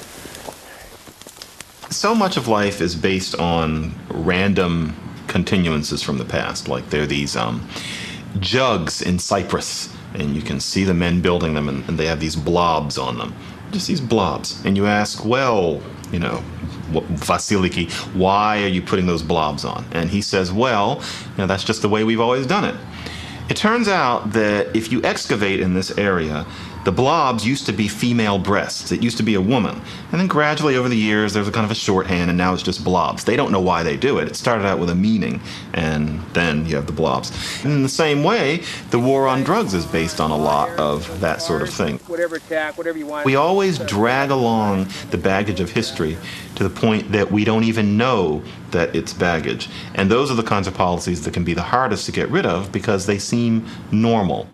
So much of life is based on random continuances from the past. Like there are these jugs in Cyprus, and you can see the men building them, and they have these blobs on them. Just these blobs. And you ask, well, you know, Vasiliki, why are you putting those blobs on? And he says, well, you know, that's just the way we've always done it. It turns out that if you excavate in this area, the blobs used to be female breasts. It used to be a woman. And then gradually over the years, there's a kind of a shorthand, and now it's just blobs. They don't know why they do it. It started out with a meaning, and then you have the blobs. And in the same way, the war on drugs is based on a lot of that sort of thing. Whatever attack, whatever you want. We always drag along the baggage of history to the point that we don't even know that it's baggage. And those are the kinds of policies that can be the hardest to get rid of because they seem normal.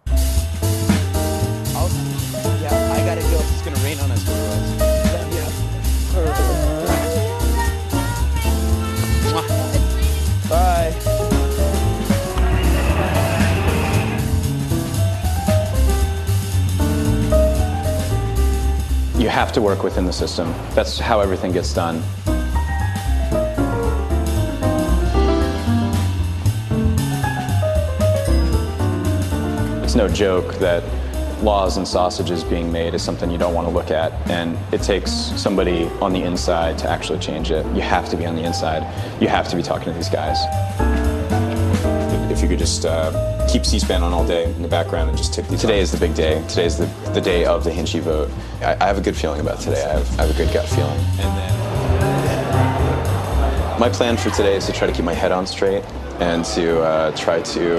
Bye. You have to work within the system. That's how everything gets done. It's no joke that laws and sausages being made is something you don't want to look at, and it takes somebody on the inside to actually change it. You have to be on the inside. You have to be talking to these guys. If you could just keep C-SPAN on all day in the background and just tip these. Today is the big day. Today is the day of the Hinchy vote. I have a good feeling about today. I have a good gut feeling. And then my plan for today is to try to keep my head on straight and to try to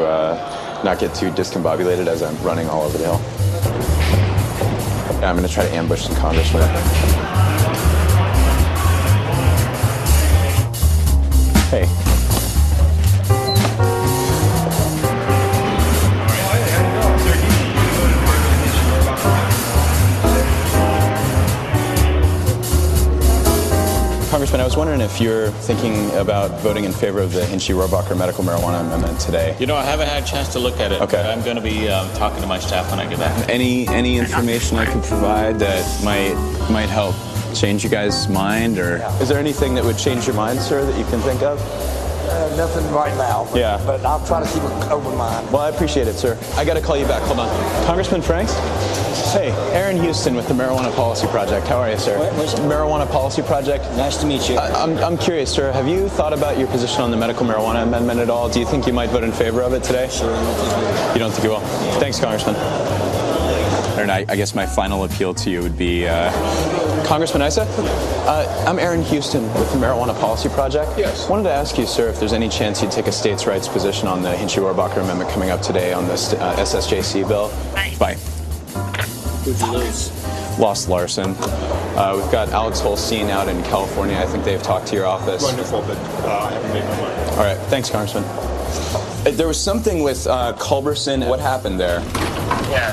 not get too discombobulated as I'm running all over the hill. I'm going to try to ambush some congressmen. Hey. Congressman, I was wondering if you're thinking about voting in favor of the Hinchy-Rohrabacher medical marijuana amendment today. You know, I haven't had a chance to look at it. Okay. I'm going to be talking to my staff when I get back. Any information I can provide that might help change you guys' mind, or is there anything that would change your mind, sir, that you can think of? Nothing right now. Yeah. But I'll try to keep an open mind. Well, I appreciate it, sir. I got to call you back. Hold on. Congressman Franks? Hey, Aaron Houston with the Marijuana Policy Project. How are you, sir? What's it? Marijuana Policy Project. Nice to meet you. I'm curious, sir. Have you thought about your position on the medical marijuana amendment at all? Do you think you might vote in favor of it today? Sure. You don't think you will? Yeah. Thanks, Congressman. Aaron, I guess my final appeal to you would be, Congressman Issa? I'm Aaron Houston with the Marijuana Policy Project. Yes. Wanted to ask you, sir, if there's any chance you'd take a states' rights position on the Hinchy-Rohrabacher amendment coming up today on this SSJC bill. Bye. Who'd you lose? Lost Larson. We've got Alex Holstein out in California. I think they've talked to your office. Wonderful, but I haven't made my mind. All right. Thanks, Congressman. There was something with Culberson. What happened there? Yeah,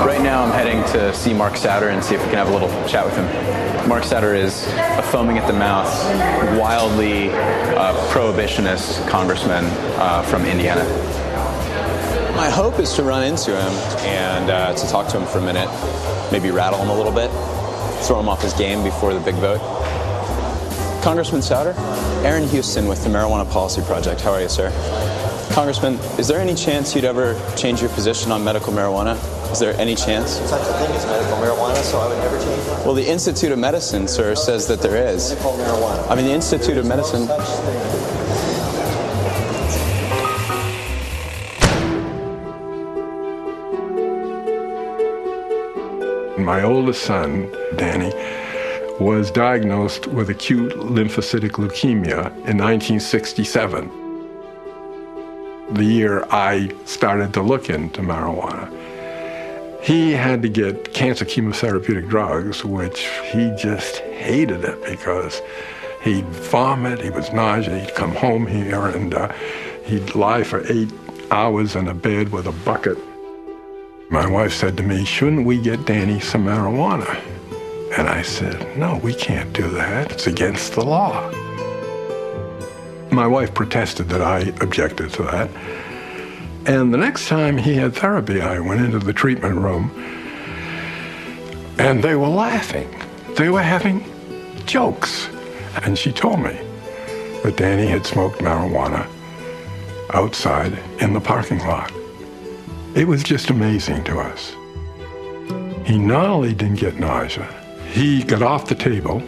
Right now I'm heading to see Mark Souder and see if we can have a little chat with him. Mark Souder is a foaming at the mouth, wildly prohibitionist congressman from Indiana. My hope is to run into him and to talk to him for a minute, maybe rattle him a little bit, throw him off his game before the big vote. Congressman Souder, Aaron Houston with the Marijuana Policy Project. How are you, sir? Congressman, is there any chance you'd ever change your position on medical marijuana? Is there any chance? There's such a thing as medical marijuana, so I would never change it. Well, the Institute of Medicine, sir, says that there is. Medical marijuana. I mean, the Institute of Medicine. No such thing. My oldest son, Danny, was diagnosed with acute lymphocytic leukemia in 1967. The year I started to look into marijuana. He had to get cancer chemotherapeutic drugs, which he just hated it because he'd vomit, he was nauseous, he'd come home here and he'd lie for 8 hours in a bed with a bucket. My wife said to me, shouldn't we get Danny some marijuana? And I said, no, we can't do that. It's against the law. My wife protested that I objected to that. And the next time he had therapy, I went into the treatment room, and they were laughing. They were having jokes. And she told me that Danny had smoked marijuana outside in the parking lot. It was just amazing to us. He not only didn't get nausea, he got off the table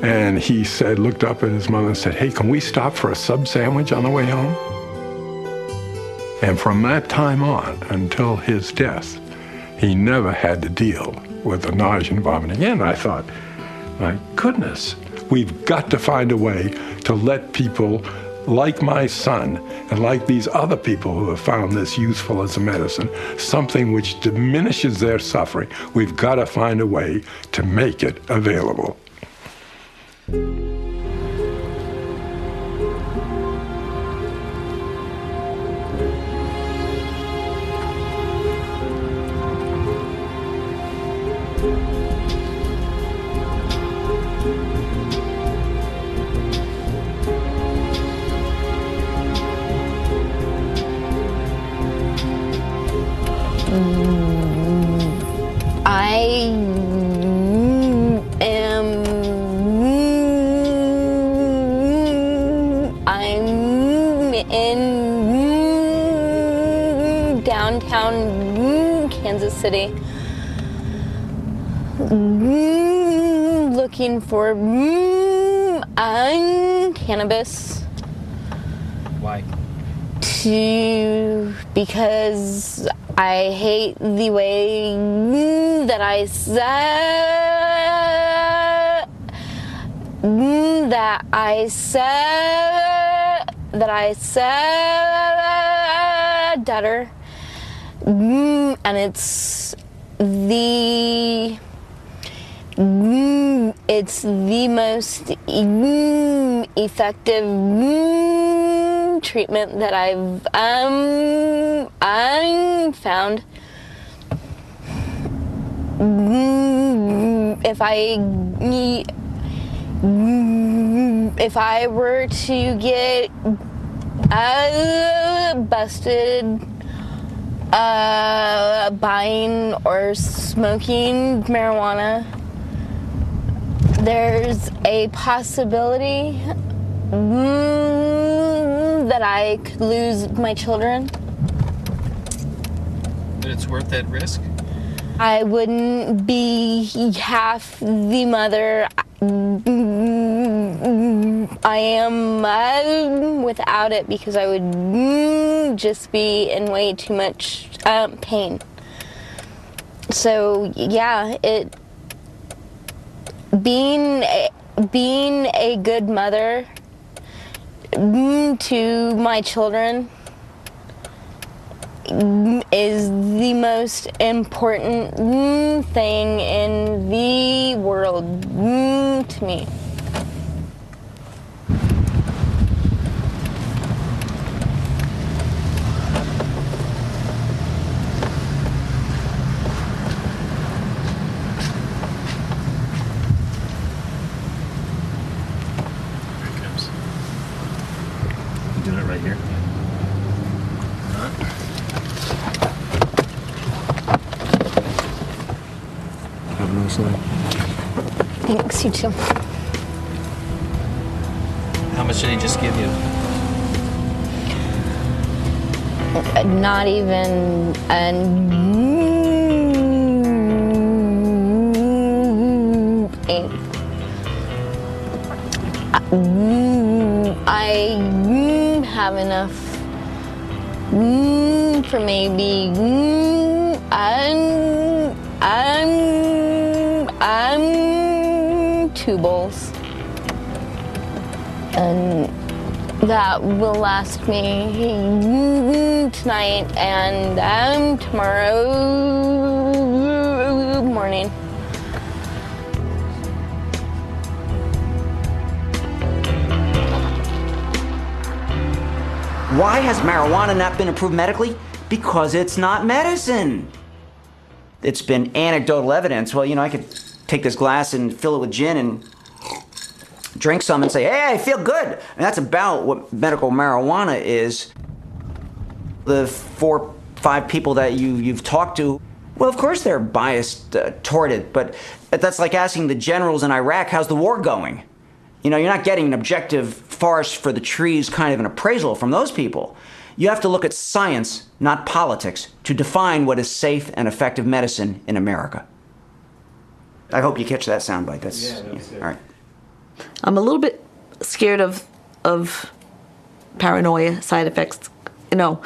and he said, looked up at his mother and said, hey, can we stop for a sub sandwich on the way home? And from that time on until his death, he never had to deal with the nausea and vomiting. And I thought, my goodness, we've got to find a way to let people like my son and like these other people who have found this useful as a medicine, something which diminishes their suffering. We've got to find a way to make it available. I'm in downtown Kansas City looking for cannabis. Why? Because I hate the way that I stutter, and it's the most effective treatment that I've found. If I were to get busted buying or smoking marijuana, there's a possibility that I could lose my children. But it's worth that risk? I wouldn't be half the mother I am without it, because I would just be in way too much pain. So yeah, being a good mother to my children is the most important thing in the world to me. Doing it right here. Have a nice night. Thanks, you too. How much did he just give you? not even I have enough for maybe I'm 2 bowls, and that will last me tonight and tomorrow morning. Why has marijuana not been approved medically? Because it's not medicine. It's been anecdotal evidence. Well, you know, I could take this glass and fill it with gin and drink some and say, hey, I feel good. And that's about what medical marijuana is. The 4 or 5 people that you've talked to, well, of course they're biased toward it, but that's like asking the generals in Iraq, how's the war going? You know, you're not getting an objective forest for the trees kind of an appraisal from those people. You have to look at science, not politics, to define what is safe and effective medicine in America. I hope you catch that soundbite. That's all right. I'm a little bit scared of paranoia side effects. You know,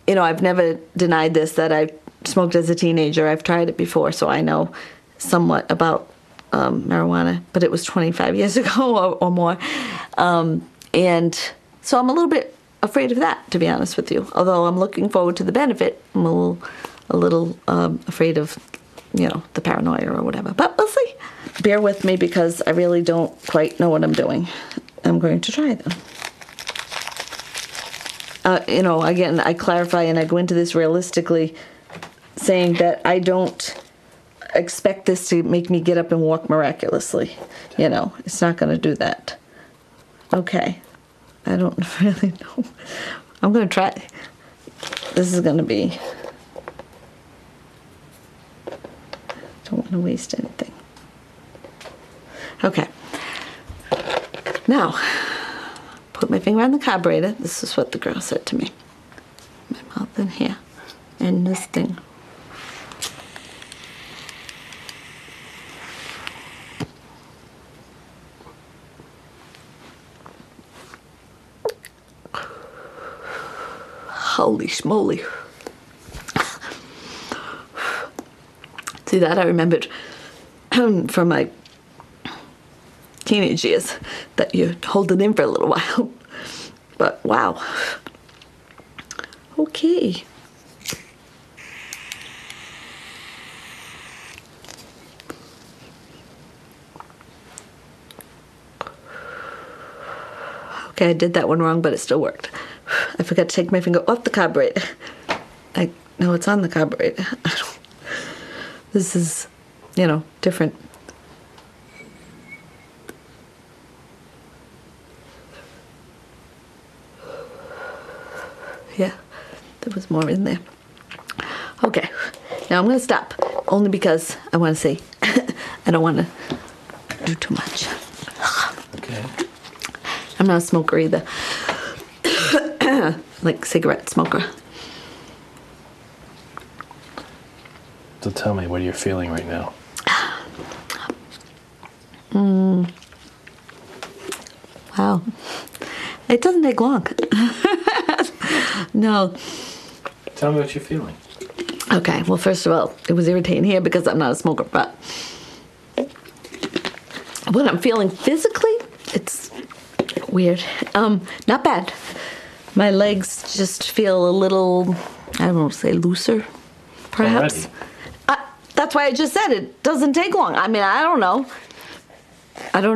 I've never denied this, that I smoked as a teenager. I've tried it before, so I know somewhat about marijuana, but it was 25 years ago or more. And so I'm a little bit afraid of that, to be honest with you. Although I'm looking forward to the benefit, I'm a little afraid of, the paranoia or whatever. But we'll see. Bear with me because I really don't quite know what I'm doing. I'm going to try them. Again, I clarify and I go into this realistically, saying that I don't expect this to make me get up and walk miraculously. It's not going to do that. Okay. I don't really know. I'm going to try. This is going to be... Don't want to waste anything. Okay. Now, put my finger on the carburetor. This is what the girl said to me. My mouth in here. And this thing. Holy schmoly. See, that I remembered from my teenage years, that you hold it in for a little while. But wow. Okay. Okay, I did that one wrong, but it still worked. I forgot to take my finger off the carburetor. No, it's on the carburetor. This is, different. Yeah, there was more in there. Okay, now I'm going to stop, only because I want to see. I don't want to do too much. Okay. I'm not a smoker either. Like cigarette smoker. So tell me, what are you feeling right now? Wow. It doesn't take long. No. Tell me what you're feeling. Okay, well, first of all, it was irritating here because I'm not a smoker, but what I'm feeling physically, it's weird. Not bad. My legs just feel a little, I don't know, say looser, perhaps. That's why I just said it doesn't take long. I mean, I don't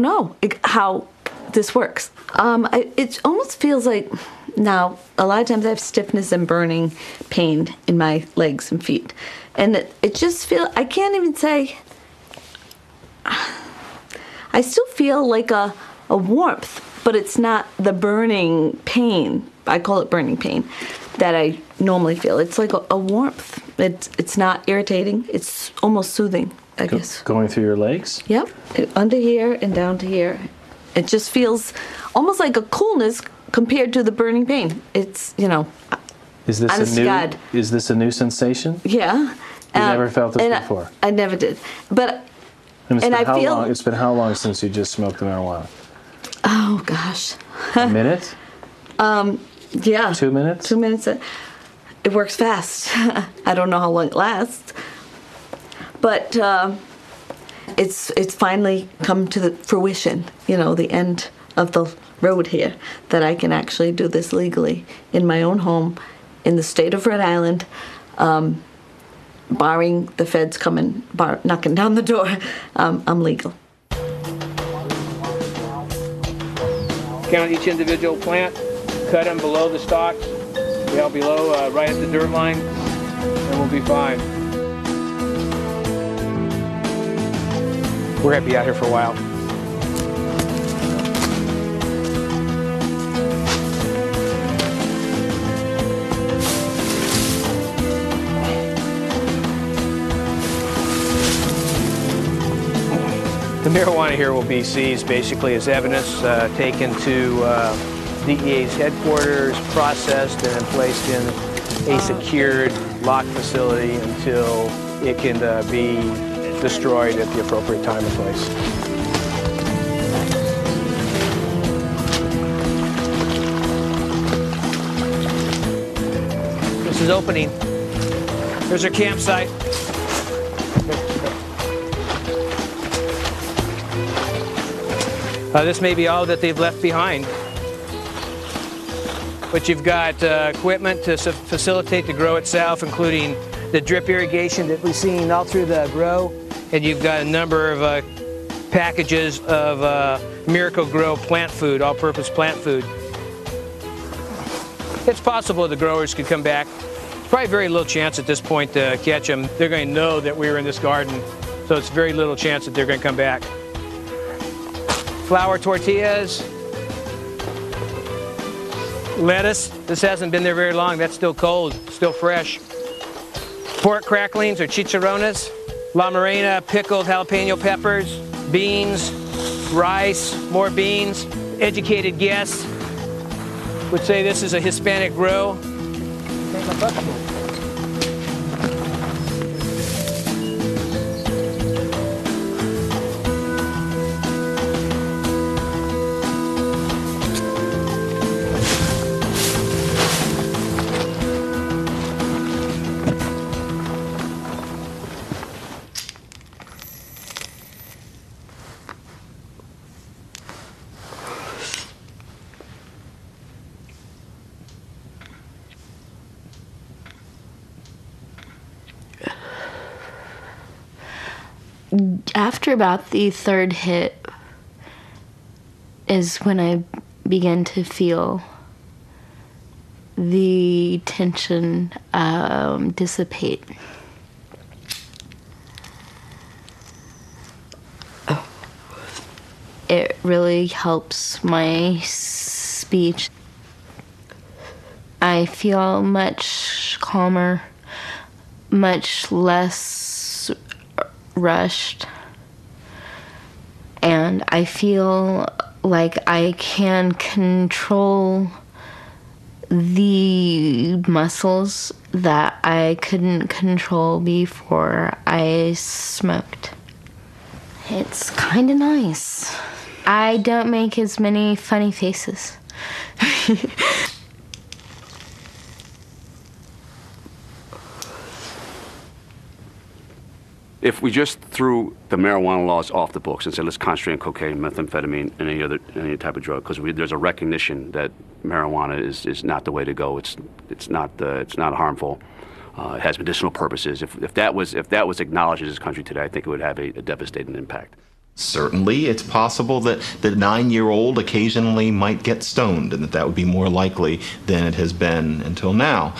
know how this works. It almost feels like, now, a lot of times I have stiffness and burning pain in my legs and feet. And it just feels, I can't even say, I still feel like a warmth, but it's not the burning pain. I call it burning pain that I normally feel. It's like a warmth. It's not irritating. It's almost soothing, I guess. Going through your legs? Yep. Under here and down to here. It just feels almost like a coolness compared to the burning pain. It's, Is this honest a new? to God. Is this a new sensation? Yeah. You never felt this before. I never did. But and I feel long? It's been how long since you just smoked the marijuana? Oh gosh. A minute? Yeah. 2 minutes? 2 minutes. It works fast. I don't know how long it lasts, but it's finally come to the fruition. You know, the end of the road here, that I can actually do this legally in my own home, in the state of Rhode Island, barring the feds coming knocking down the door. I'm legal. Count each individual plant, cut them below the stalks, down below, right at the dirt line, and we'll be fine. We're going to be out here for a while. The marijuana here will be seized basically as evidence, taken to DEA's headquarters, processed, and then placed in a secured, locked facility until it can be destroyed at the appropriate time and place. This is opening. Here's our campsite. This may be all that they've left behind. But you've got equipment to facilitate the grow itself, including the drip irrigation that we've seen all through the grow. And you've got a number of packages of Miracle Grow plant food, all-purpose plant food. It's possible the growers could come back. It's probably very little chance at this point to catch them. They're going to know that we were in this garden, so it's very little chance that they're going to come back. Flour tortillas, lettuce. This hasn't been there very long. That's still cold, still fresh. Pork cracklings or chicharrones. La Morena, pickled jalapeno peppers, beans, rice, more beans. Educated guests would say this is a Hispanic grow. After about the third hit is when I began to feel the tension dissipate. It really helps my speech. I feel much calmer, much less rushed, and I feel like I can control the muscles that I couldn't control before I smoked. It's kind of nice. I don't make as many funny faces. If we just threw the marijuana laws off the books and said let's concentrate on cocaine, methamphetamine, and any type of drug, because there's a recognition that marijuana is not the way to go. It's not harmful. It has medicinal purposes. If that was acknowledged in this country today, I think it would have a devastating impact. Certainly, it's possible that the 9-year-old occasionally might get stoned, and that would be more likely than it has been until now.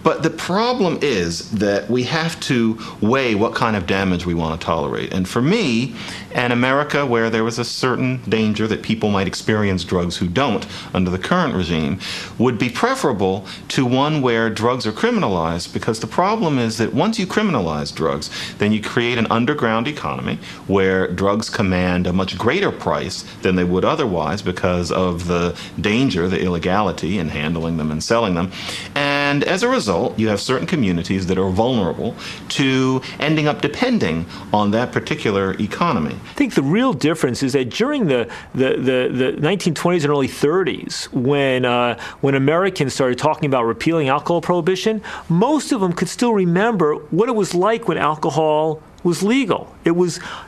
But the problem is that we have to weigh what kind of damage we want to tolerate. And for me, in America, where there was a certain danger that people might experience drugs who don't under the current regime, would be preferable to one where drugs are criminalized, because the problem is that once you criminalize drugs, then you create an underground economy where drugs command a much greater price than they would otherwise because of the danger, the illegality in handling them and selling them. And And as a result, you have certain communities that are vulnerable to ending up depending on that particular economy. I think the real difference is that during the 1920s and early 30s, when Americans started talking about repealing alcohol prohibition, most of them could still remember what it was like when alcohol was legal.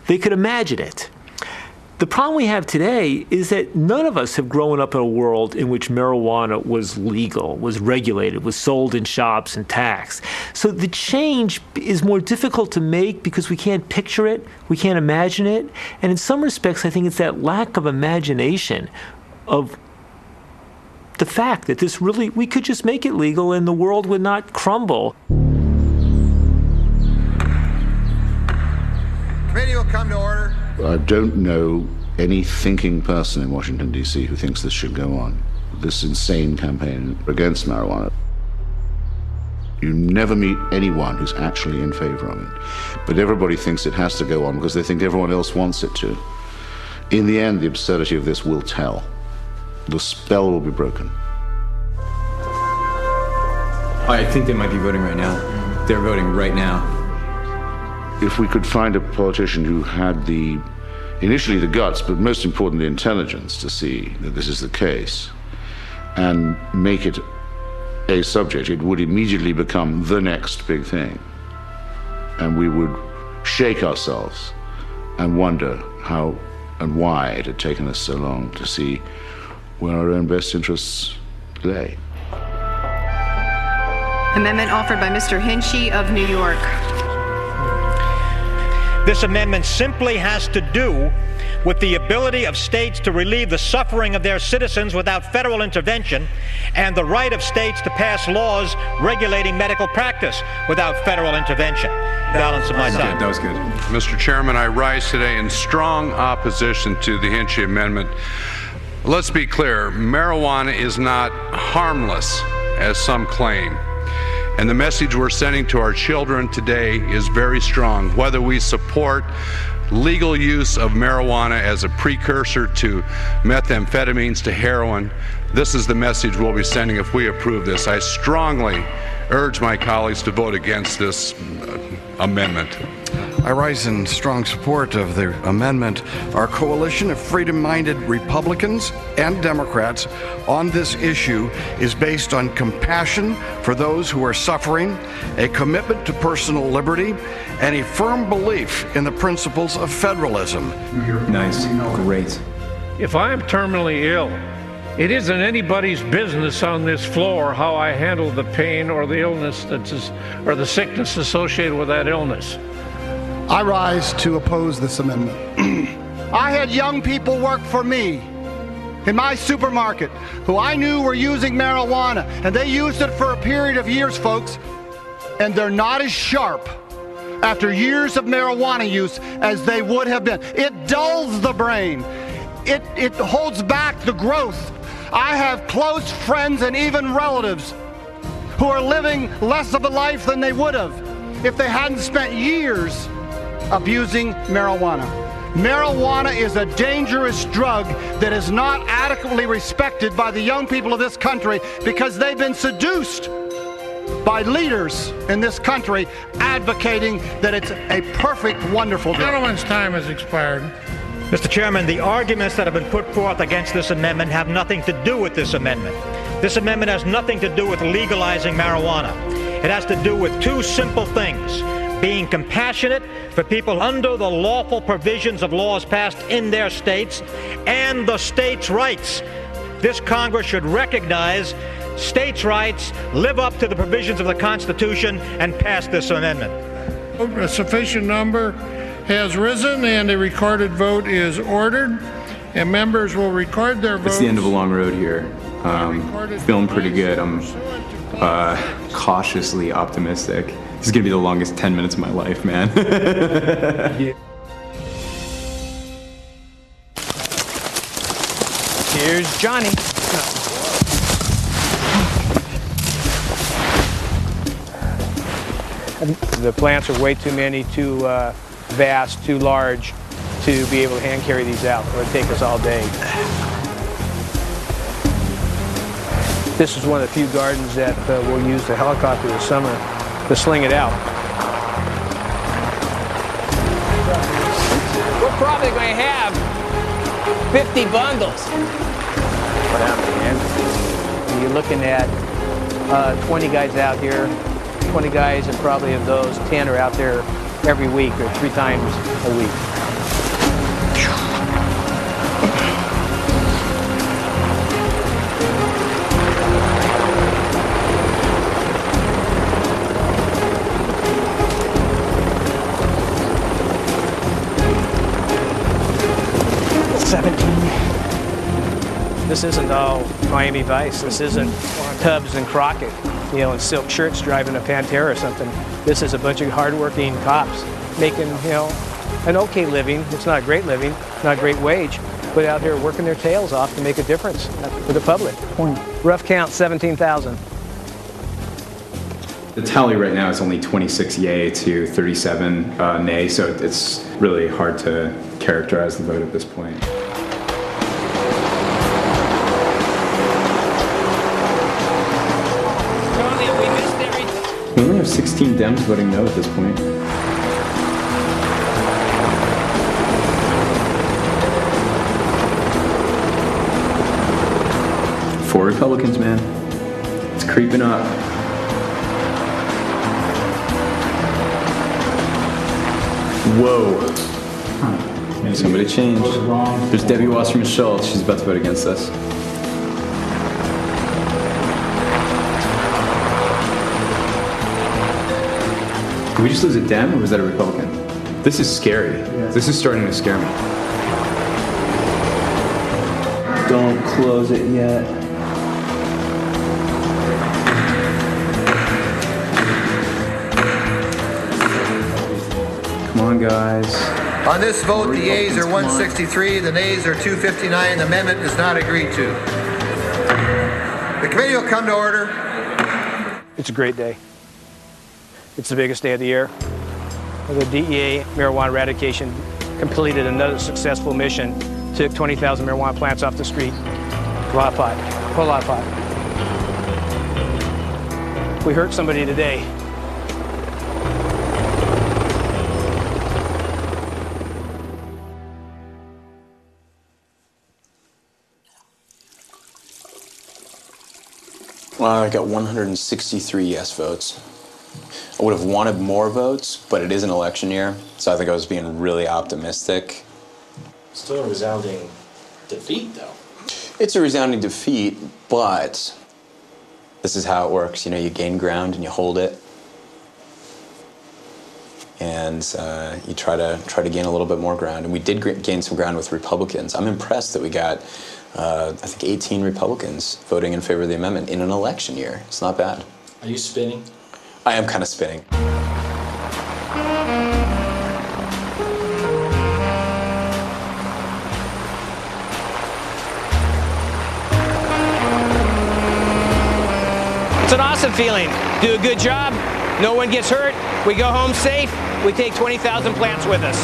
They could imagine it. The problem we have today is that none of us have grown up in a world in which marijuana was legal, was regulated, was sold in shops and taxed. So the change is more difficult to make because we can't picture it, we can't imagine it, and in some respects I think it's that lack of imagination of the fact that we could just make it legal and the world would not crumble. Committee will come to order. I don't know any thinking person in Washington, D.C. who thinks this should go on, this insane campaign against marijuana. You never meet anyone who's actually in favor of it. But everybody thinks it has to go on because they think everyone else wants it to. In the end, the absurdity of this will tell. The spell will be broken. I think they might be voting right now. They're voting right now. If we could find a politician who had initially the guts, but most importantly intelligence to see that this is the case, and make it a subject, it would immediately become the next big thing. And we would shake ourselves and wonder how and why it had taken us so long to see where our own best interests lay. Amendment offered by Mr. Hinchey of New York. This amendment simply has to do with the ability of states to relieve the suffering of their citizens without federal intervention and the right of states to pass laws regulating medical practice without federal intervention. Balance of my time. That was good. Mr. Chairman, I rise today in strong opposition to the Hinchey Amendment. Let's be clear, marijuana is not harmless, as some claim. And the message we're sending to our children today is very strong. Whether we support legal use of marijuana as a precursor to methamphetamines, to heroin, this is the message we'll be sending if we approve this. I strongly urge my colleagues to vote against this amendment. I rise in strong support of the amendment. Our coalition of freedom-minded Republicans and Democrats on this issue is based on compassion for those who are suffering, a commitment to personal liberty, and a firm belief in the principles of federalism. Nice. Great. If I am terminally ill, it isn't anybody's business on this floor how I handle the pain or the illness or the sickness associated with that illness. I rise to oppose this amendment. I had young people work for me in my supermarket who I knew were using marijuana, and they used it for a period of years, folks, and they're not as sharp after years of marijuana use as they would have been. It dulls the brain. It holds back the growth. I have close friends and even relatives who are living less of a life than they would have if they hadn't spent years abusing marijuana. Marijuana is a dangerous drug that is not adequately respected by the young people of this country because they've been seduced by leaders in this country advocating that it's a perfect, wonderful drug. Gentleman's time has expired. Mr. Chairman, the arguments that have been put forth against this amendment have nothing to do with this amendment. This amendment has nothing to do with legalizing marijuana. It has to do with two simple things: being compassionate for people under the lawful provisions of laws passed in their states and the states' rights. This Congress should recognize states' rights, live up to the provisions of the Constitution, and pass this amendment. A sufficient number has risen and a recorded vote is ordered, and members will record their votes. It's the end of a long road here. Feeling pretty good. I'm cautiously optimistic. This is gonna be the longest 10 minutes of my life, man. Here's Johnny. The plants are way too many, too vast, too large to be able to hand carry these out. It would take us all day. This is one of the few gardens that we'll use the helicopter this summer to sling it out. We're probably going to have 50 bundles. What happened, man? You're looking at 20 guys out here, 20 guys, and probably of those, 10 are out there every week or 3 times a week. 17. This isn't all Miami Vice. This isn't Tubbs and Crockett, you know, in silk shirts driving a Pantera or something. This is a bunch of hardworking cops making, you know, an okay living. It's not a great living, not a great wage, but out here working their tails off to make a difference for the public. Rough count, 17,000. The tally right now is only 26 yay to 37 nay, so it's really hard to characterize the vote at this point. We only have 16 Dems voting no at this point. Four Republicans, man. It's creeping up. Whoa. Somebody changed. There's Debbie Wasserman Schultz. She's about to vote against us. Did we just lose a Dem, or was that a Republican? This is scary. Yeah. This is starting to scare me. Don't close it yet. Come on, guys. On this vote, the yeas are 163, the nays are 259. The amendment is not agreed to. The committee will come to order. It's a great day. It's the biggest day of the year. The DEA marijuana eradication completed another successful mission. Took 20,000 marijuana plants off the street. A lot of pot. A whole lot of pot. We hurt somebody today. Well, I got 163 yes votes. I would have wanted more votes, but it is an election year, so I think I was being really optimistic. Still a resounding defeat, though. It's a resounding defeat, but this is how it works. You know, you gain ground and you hold it, and you try to gain a little bit more ground. And we did gain some ground with Republicans. I'm impressed that we got, I think, 18 Republicans voting in favor of the amendment in an election year. It's not bad. Are you spinning? I am kind of spinning. It's an awesome feeling. Do a good job, no one gets hurt, we go home safe, we take 20,000 plants with us.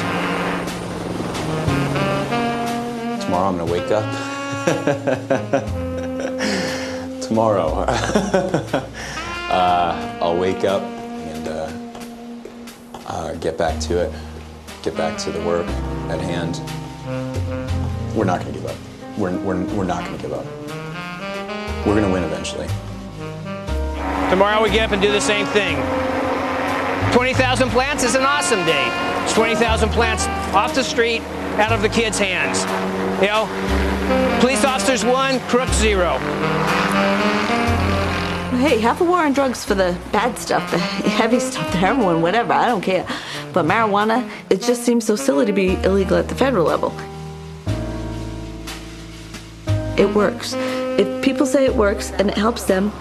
Tomorrow I'm gonna wake up. Tomorrow. I'll wake up and get back to it, get back to the work at hand. We're not going to give up. We're not going to give up. We're going to win eventually. Tomorrow we get up and do the same thing. 20,000 plants is an awesome day. It's 20,000 plants off the street, out of the kids' hands. You know, police officers 1, crooks 0. Hey, have a war on drugs for the bad stuff, the heavy stuff, the heroin, whatever, I don't care. But marijuana, it just seems so silly to be illegal at the federal level. It works. If people say it works and it helps them,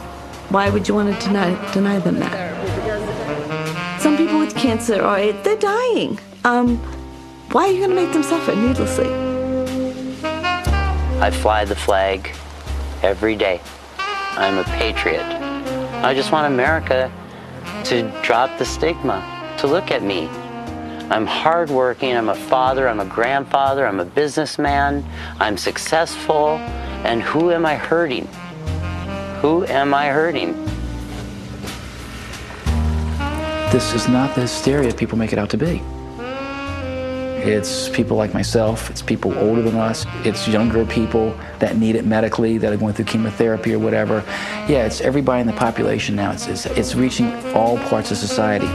why would you want to deny them that? Some people with cancer, or they're dying. Why are you going to make them suffer needlessly? I fly the flag every day. I'm a patriot. I just want America to drop the stigma, to look at me. I'm hardworking, I'm a father, I'm a grandfather, I'm a businessman, I'm successful, and who am I hurting? Who am I hurting? This is not the hysteria people make it out to be. It's people like myself, it's people older than us, it's younger people that need it medically, that are going through chemotherapy or whatever. Yeah, it's everybody in the population now. It's reaching all parts of society.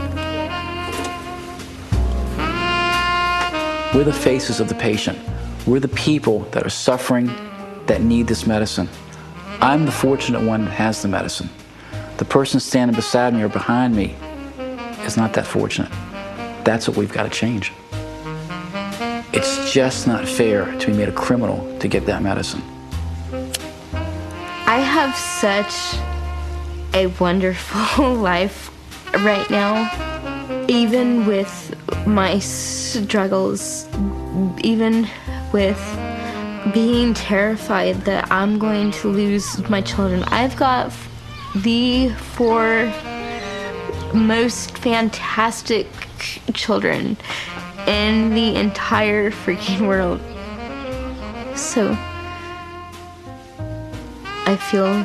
We're the faces of the patient. We're the people that are suffering, that need this medicine. I'm the fortunate one that has the medicine. The person standing beside me or behind me is not that fortunate. That's what we've got to change. It's just not fair to be made a criminal to get that medicine. I have such a wonderful life right now, even with my struggles, even with being terrified that I'm going to lose my children. I've got the 4 most fantastic children in the entire freaking world. So I feel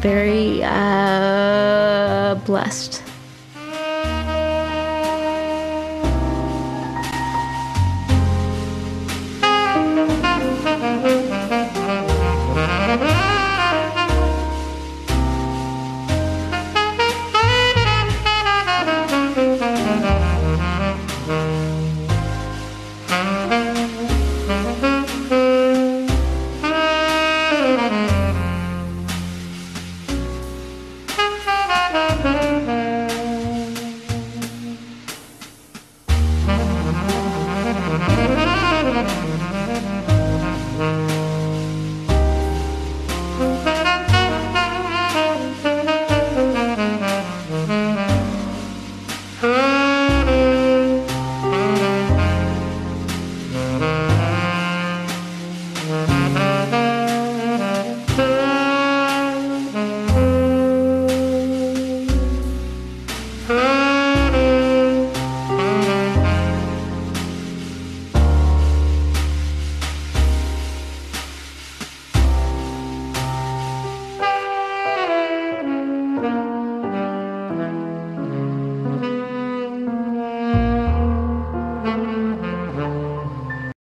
very blessed.